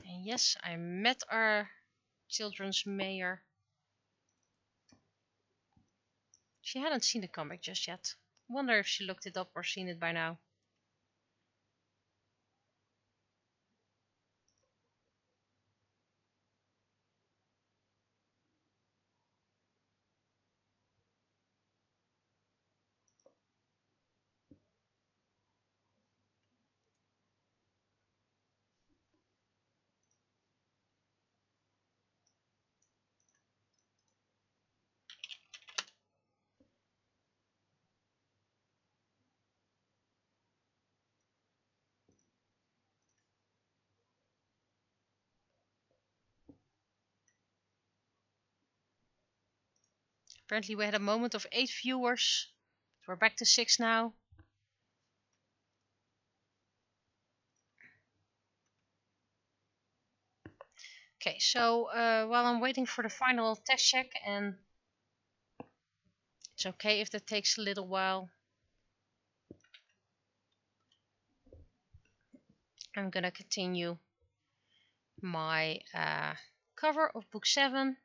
S1: And yes, I met our children's mayor. She hadn't seen the comic just yet. Wonder if she looked it up or seen it by now. Apparently we had a moment of 8 viewers. We're back to 6 now. Okay, so while I'm waiting for the final test check, and it's okay if that takes a little while. I'm gonna continue my cover of book 7.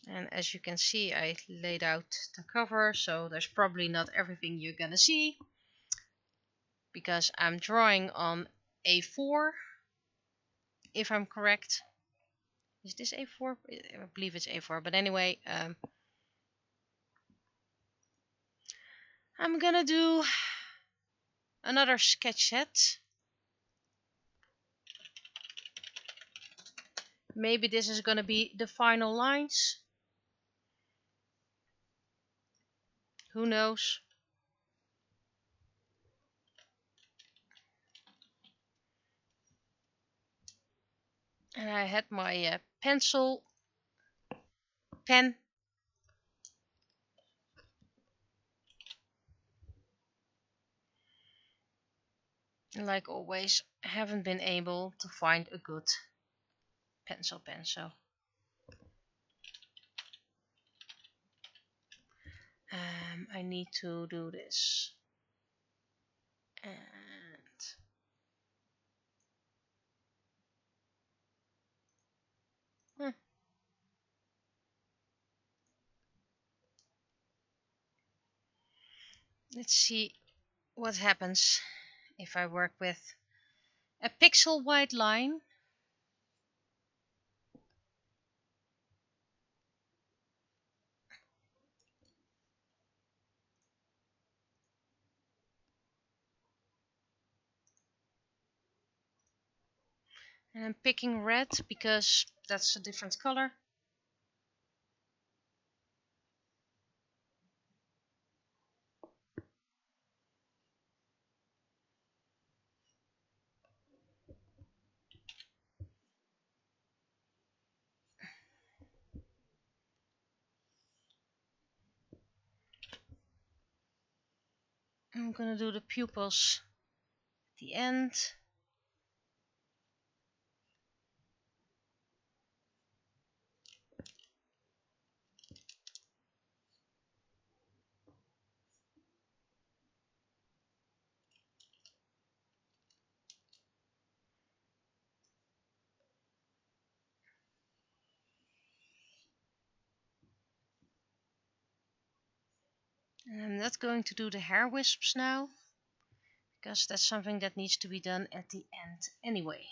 S1: And as you can see, I laid out the cover, so there's probably not everything you're gonna see, because I'm drawing on A4, if I'm correct. Is this A4? I believe it's A4, but anyway, I'm gonna do another sketch set. Maybe this is gonna be the final lines. Who knows? And I had my pencil, pen, and like always, I haven't been able to find a good pencil pen, so I need to do this. And let's see what happens if I work with a pixel wide line. And I'm picking red because that's a different color. I'm gonna do the pupils at the end. And I'm not going to do the hair wisps now, because that's something that needs to be done at the end anyway.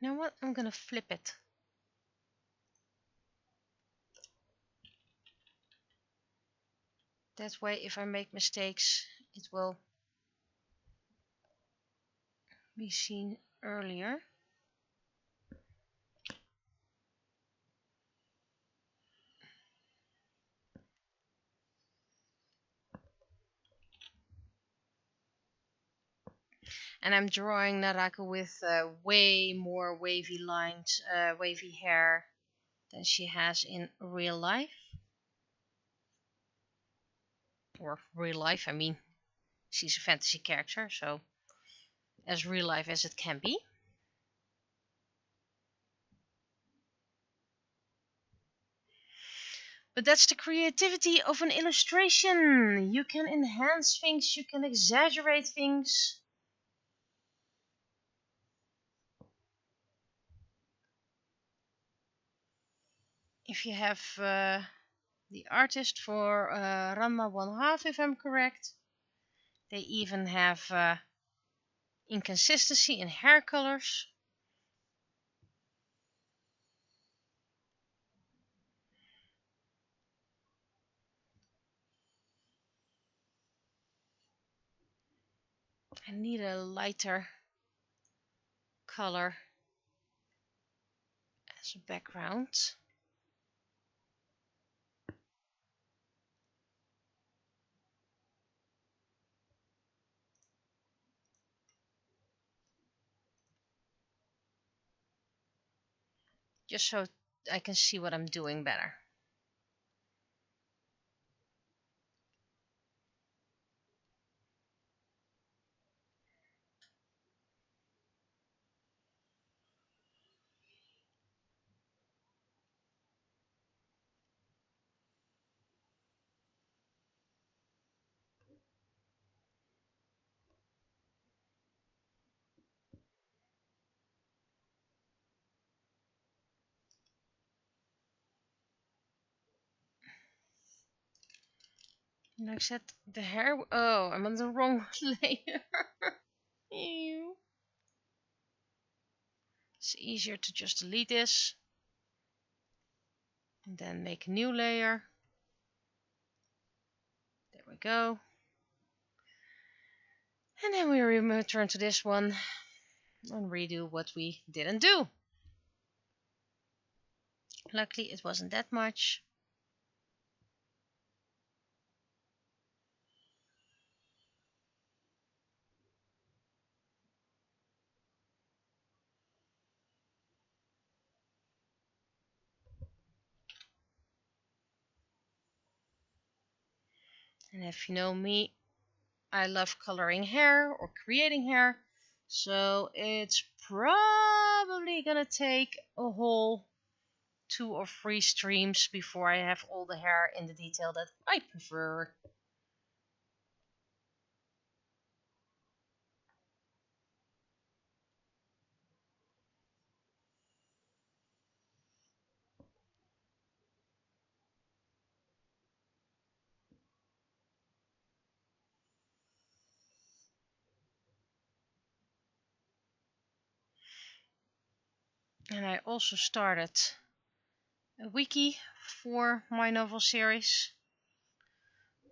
S1: You know what? I'm gonna flip it. That way, if I make mistakes, it will be seen earlier. And I'm drawing Narako with way more wavy lines, wavy hair than she has in real life. Or real life, I mean, she's a fantasy character, so as real life as it can be. But that's the creativity of an illustration. You can enhance things, you can exaggerate things. If you have the artist for Ranma 1/2, if I'm correct, they even have inconsistency in hair colors. I need a lighter color as a background. Just so I can see what I'm doing better. And I said the hair. Oh, I'm on the wrong layer. Ew. It's easier to just delete this and then make a new layer. There we go. And then we return to this one and redo what we didn't do. Luckily, it wasn't that much. And if you know me, I love coloring hair or creating hair. So it's probably gonna take a whole 2 or 3 streams before I have all the hair in the detail that I prefer. And I also started a wiki for my novel series.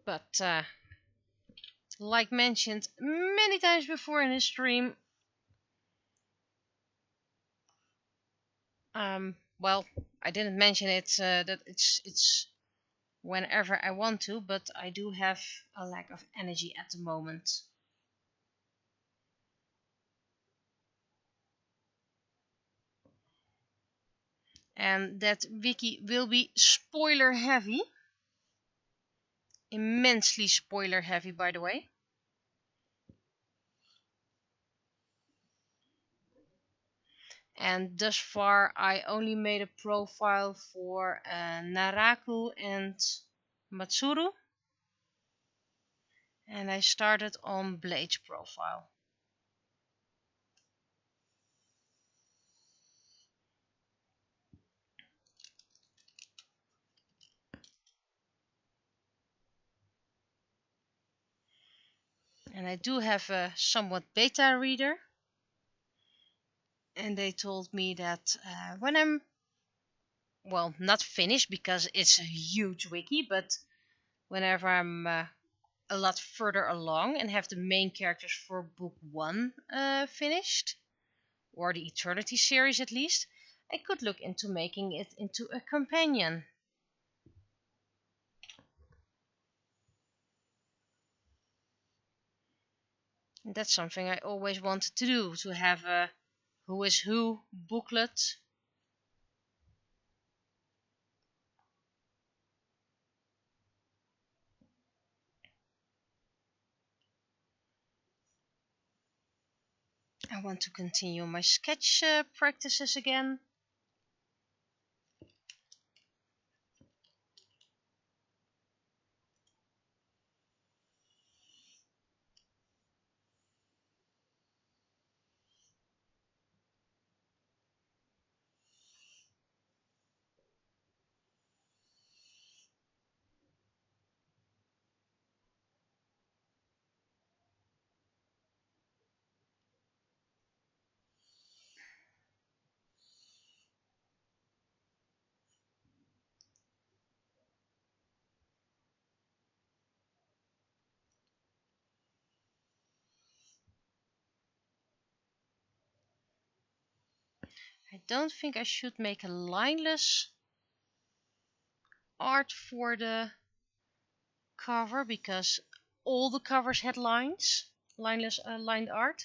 S1: But like mentioned many times before in this stream, well, I didn't mention it that it's whenever I want to, but I do have a lack of energy at the moment. And that wiki will be spoiler heavy. Immensely spoiler heavy, by the way. And thus far I only made a profile for Naraku and Matsuru. And I started on Blade's profile. And I do have a somewhat beta reader. And they told me that when I'm, well, not finished because it's a huge wiki, but whenever I'm a lot further along and have the main characters for book 1 finished, or the Eternity series at least, I could look into making it into a companion. And that's something I always wanted to do, to have a Who is Who booklet. I want to continue my sketch practices again. I don't think I should make a lineless art for the cover because all the covers had lines, lineless lined art.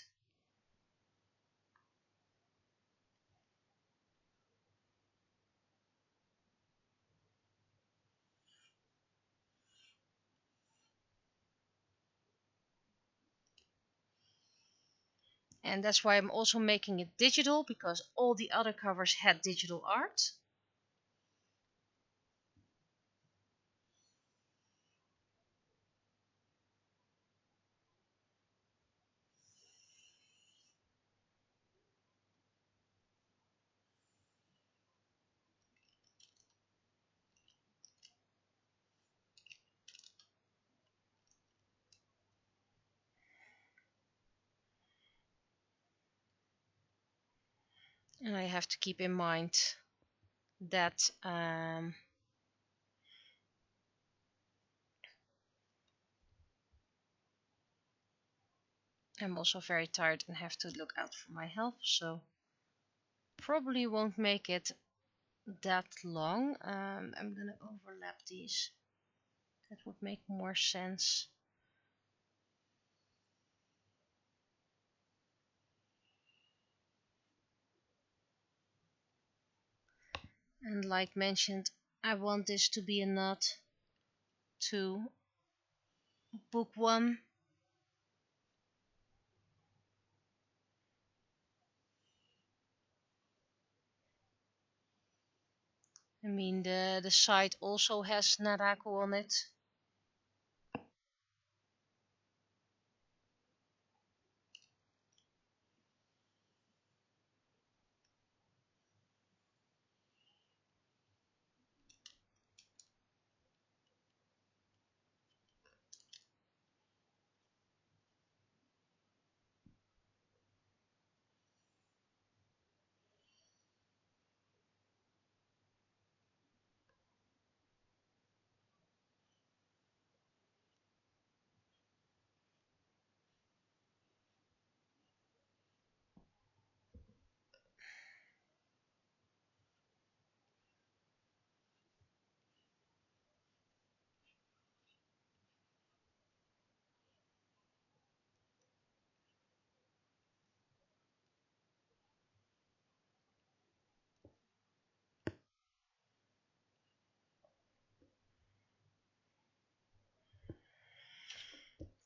S1: And that's why I'm also making it digital, because all the other covers had digital art. And I have to keep in mind that I'm also very tired and have to look out for my health, so probably won't make it that long. I'm gonna overlap these. That would make more sense. And like mentioned, I want this to be a nod to book 1. I mean, the site also has Narako on it.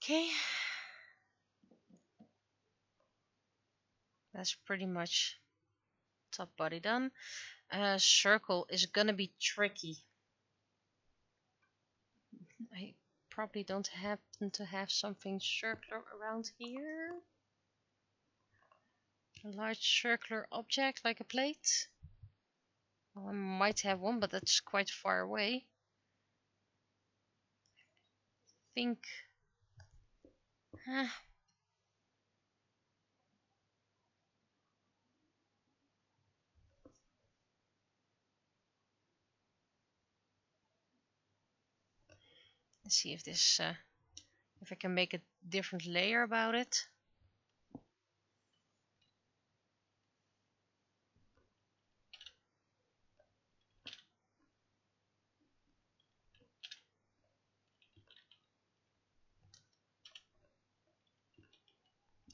S1: Okay, that's pretty much top body done. Circle is gonna be tricky. I probably don't happen to have something circular around here. A large circular object like a plate. Well, I might have one, but that's quite far away. I think. Let's see if this, if I can make a different layer about it.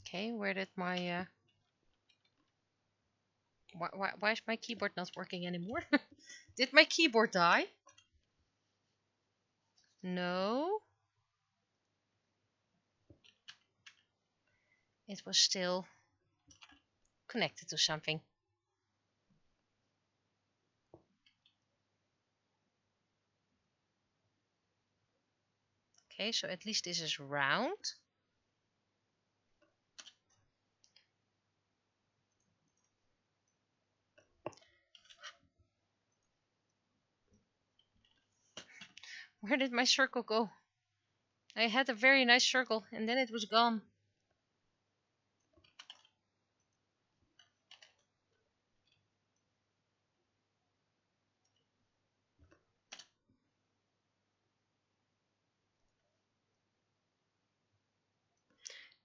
S1: Okay, where did my why is my keyboard not working anymore? Did my keyboard die? No. It was still connected to something. Okay, so at least this is round. Where did my circle go? I had a very nice circle and then it was gone.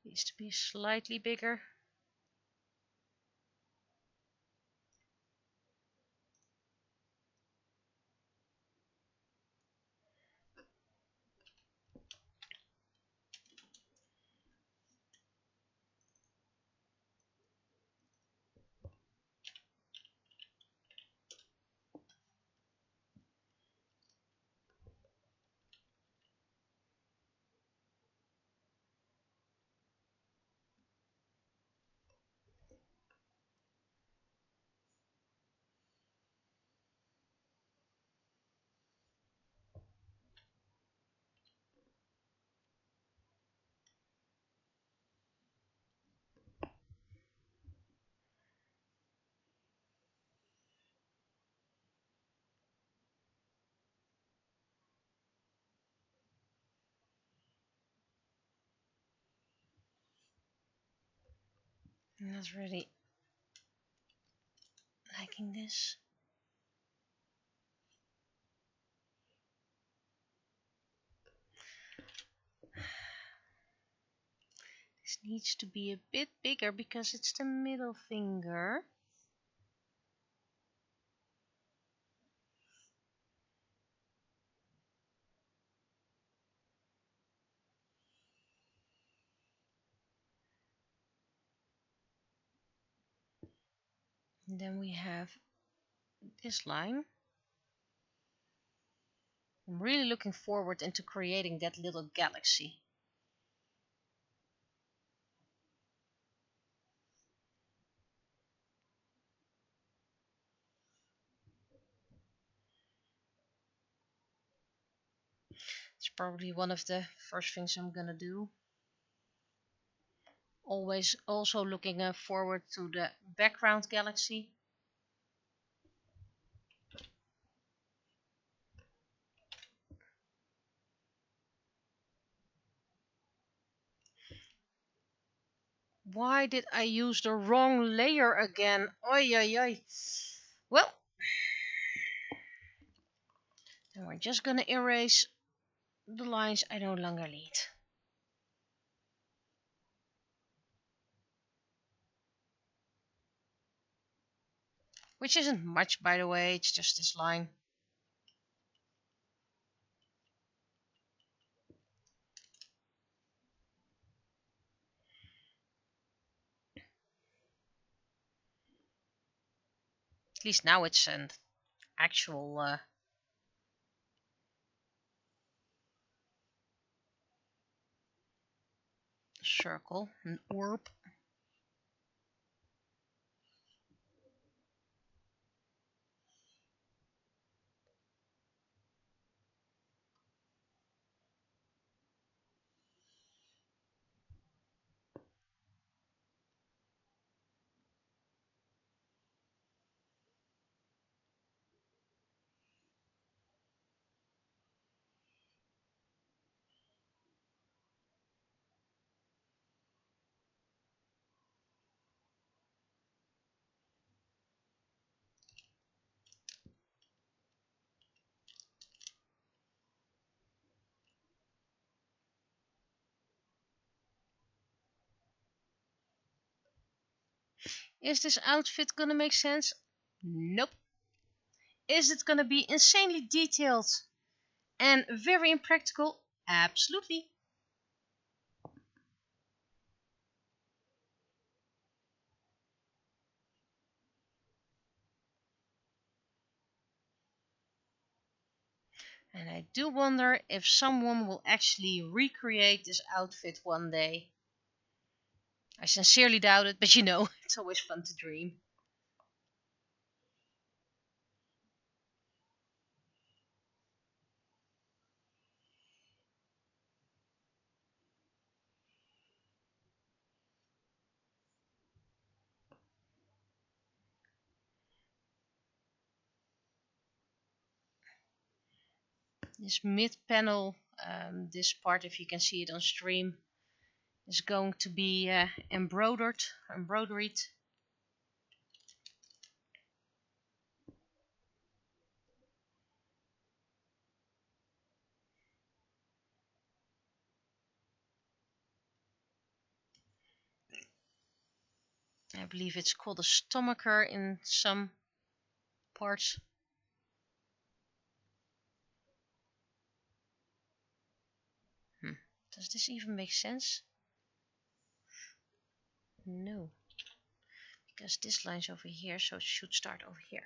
S1: Needs to be slightly bigger. I'm not really liking this. This needs to be a bit bigger because it's the middle finger. And then we have this line. I'm really looking forward into creating that little galaxy. It's probably one of the first things I'm gonna do. Always also looking forward to the background galaxy. Why did I use the wrong layer again? Oi, oi, oi. Well, then we're just gonna erase the lines I no longer need. Which isn't much, by the way, it's just this line. At least now it's an actual circle, an orb. Is this outfit gonna make sense? Nope. Is it gonna be insanely detailed and very impractical? Absolutely. And I do wonder if someone will actually recreate this outfit one day. I sincerely doubt it, but you know, it's always fun to dream. This mid panel, this part, if you can see it on stream, is going to be embroidered. I believe it's called a stomacher in some parts. Does this even make sense? No, because this line's over here, so it should start over here.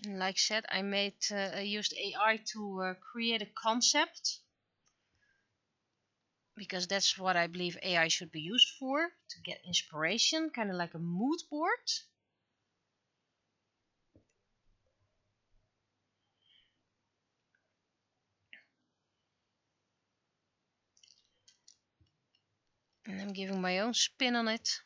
S1: Like I said, I used AI to create a concept, because that's what I believe AI should be used for, to get inspiration, kind of like a mood board. And I'm giving my own spin on it.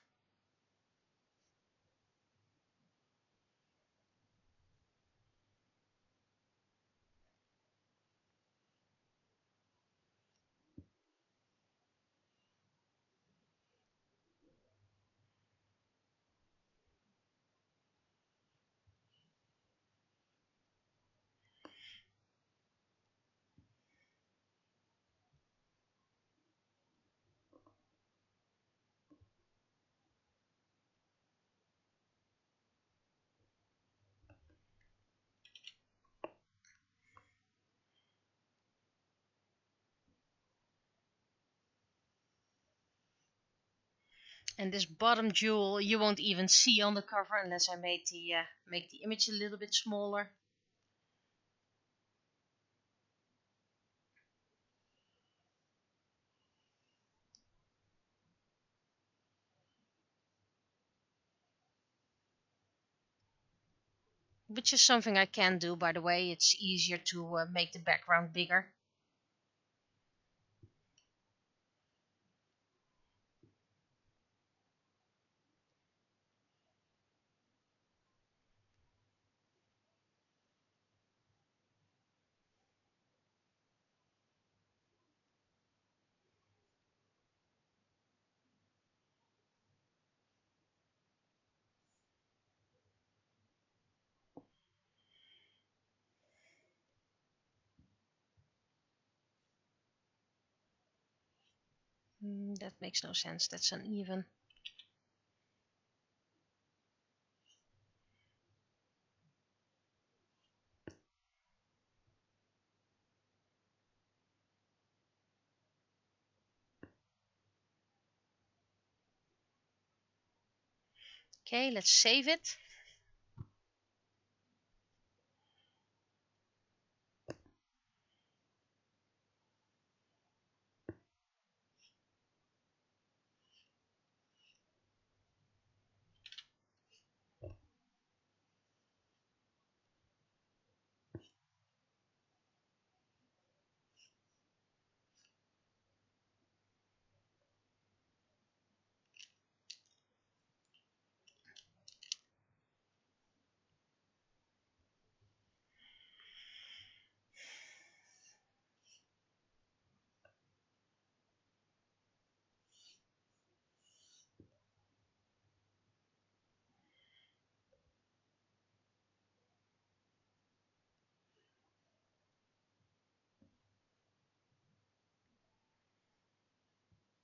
S1: And this bottom jewel you won't even see on the cover unless I make the image a little bit smaller. Which is something I can do, by the way. It's easier to make the background bigger. That makes no sense. That's uneven. Okay, let's save it.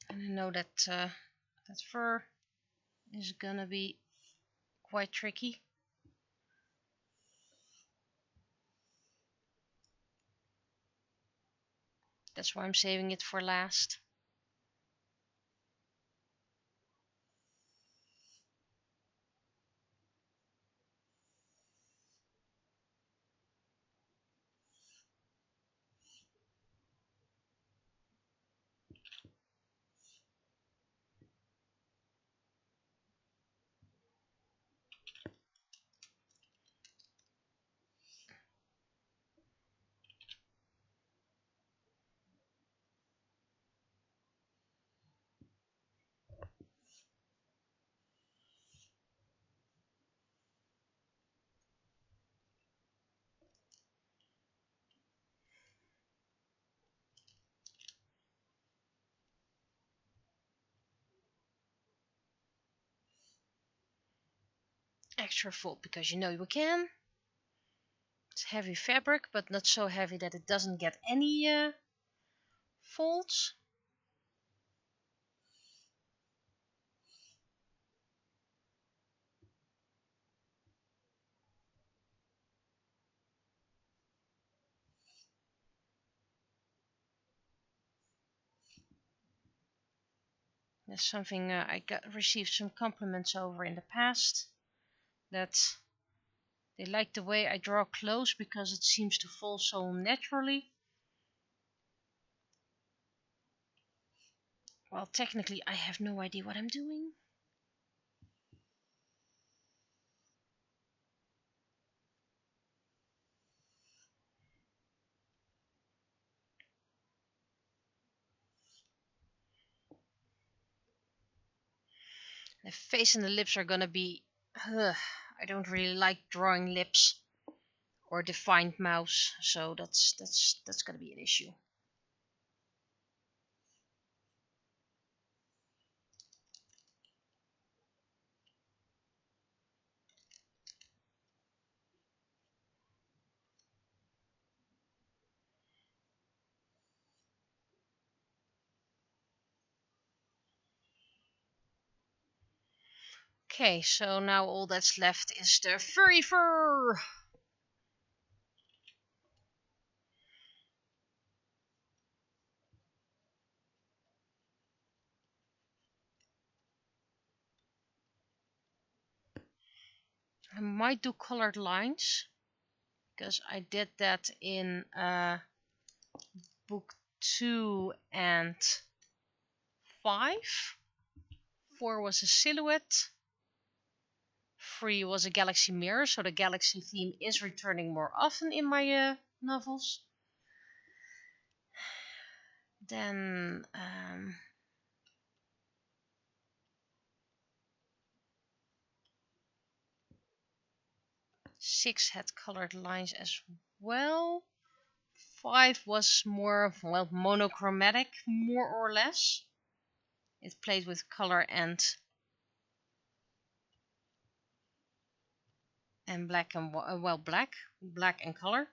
S1: And I know that that fur is gonna be quite tricky. That's why I'm saving it for last. Extra fold because you know you can. It's heavy fabric, but not so heavy that it doesn't get any folds. That's something I received some compliments over in the past. That They like the way I draw close because it seems to fall so naturally. Well, technically I have no idea what I'm doing. The face and the lips are gonna be... I don't really like drawing lips or defined mouths, so that's gonna be an issue. Okay, so now all that's left is the furry fur. I might do colored lines, because I did that in book 2 and 5. 4 was a silhouette. 3 was a galaxy mirror, so the galaxy theme is returning more often in my novels. Then 6 had colored lines as well. 5 was more, well, monochromatic, more or less. It played with color and black and black and color.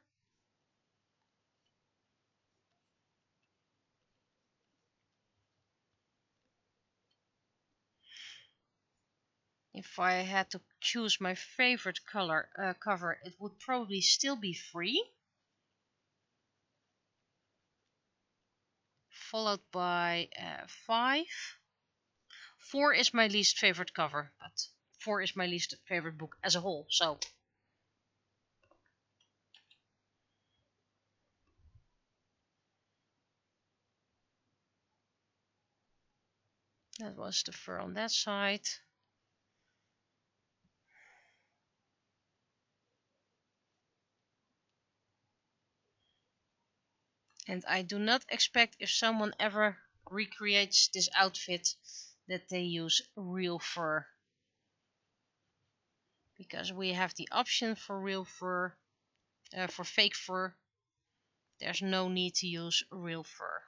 S1: If I had to choose my favorite color cover, it would probably still be 3, followed by 5. 4 is my least favorite cover, but 4 is my least favorite book as a whole, so that was the fur on that side. And I do not expect, if someone ever recreates this outfit, that they use real fur. Because we have the option for real fur, for fake fur. There's no need to use real fur.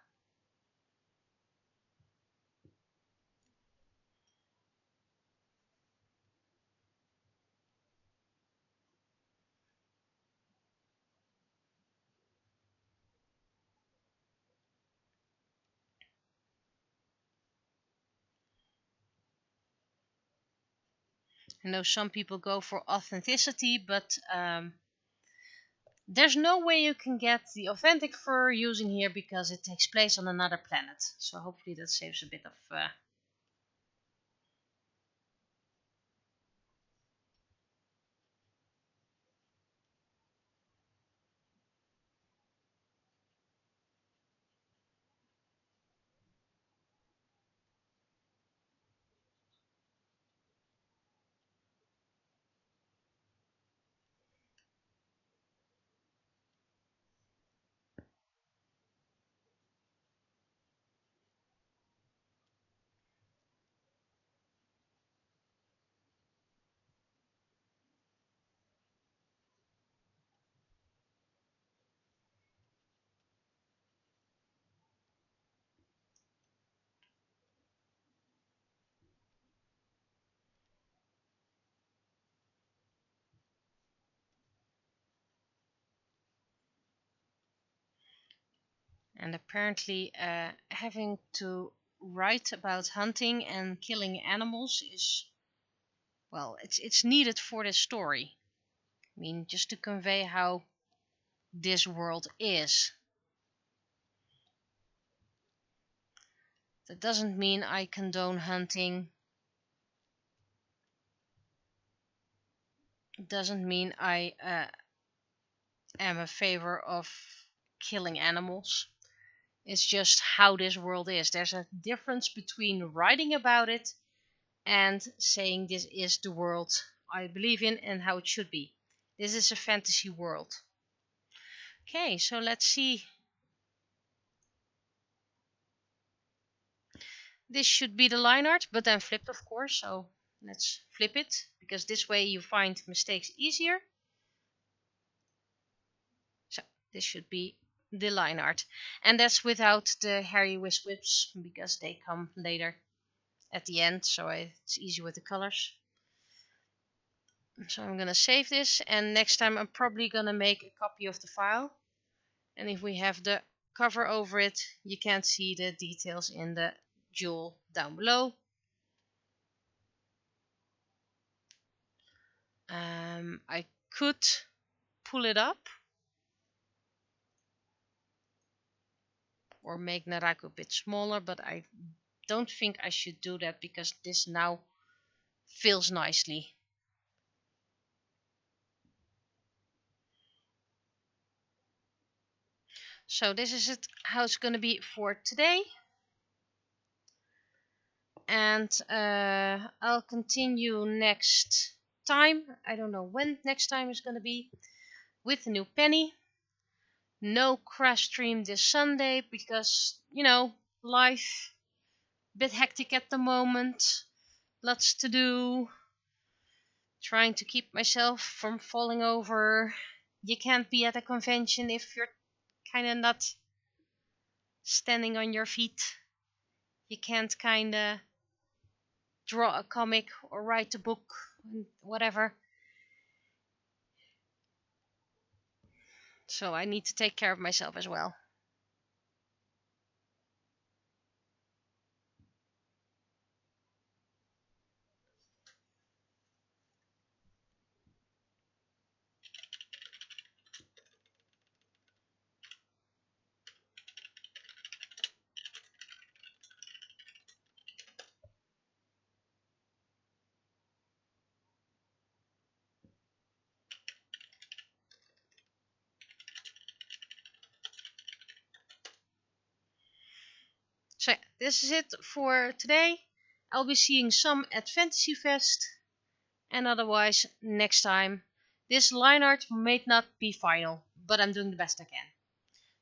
S1: I know some people go for authenticity, but there's no way you can get the authentic fur using here because it takes place on another planet. So hopefully that saves a bit of... And apparently having to write about hunting and killing animals is, well, it's needed for this story. I mean, just to convey how this world is. That doesn't mean I condone hunting doesn't mean I am a favor of killing animals. It's just how this world is. There's a difference between writing about it and saying this is the world I believe in and how it should be. This is a fantasy world. Okay, so let's see. This should be the line art, but then flipped, of course. So let's flip it, because this way you find mistakes easier. So this should be the line art. And that's without the hairy whips, because they come later at the end. So it's easy with the colors. So I'm going to save this, and next time I'm probably going to make a copy of the file. And if we have the cover over it, you can't see the details in the jewel down below. I could pull it up or make Naraku a bit smaller, but I don't think I should do that because this now fills nicely. So this is it, how it's going to be for today. And I'll continue next time. I don't know when next time is going to be, with the new penny. No crash stream this Sunday because, life a bit hectic at the moment. Lots to do. Trying to keep myself from falling over. You can't be at a convention if you're kind of not standing on your feet. You can't kind of draw a comic or write a book, whatever. So I need to take care of myself as well. So this is it for today. I'll be seeing some at Fantasy Fest, and otherwise next time. This line art may not be final, but I'm doing the best I can.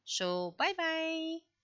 S1: So bye bye.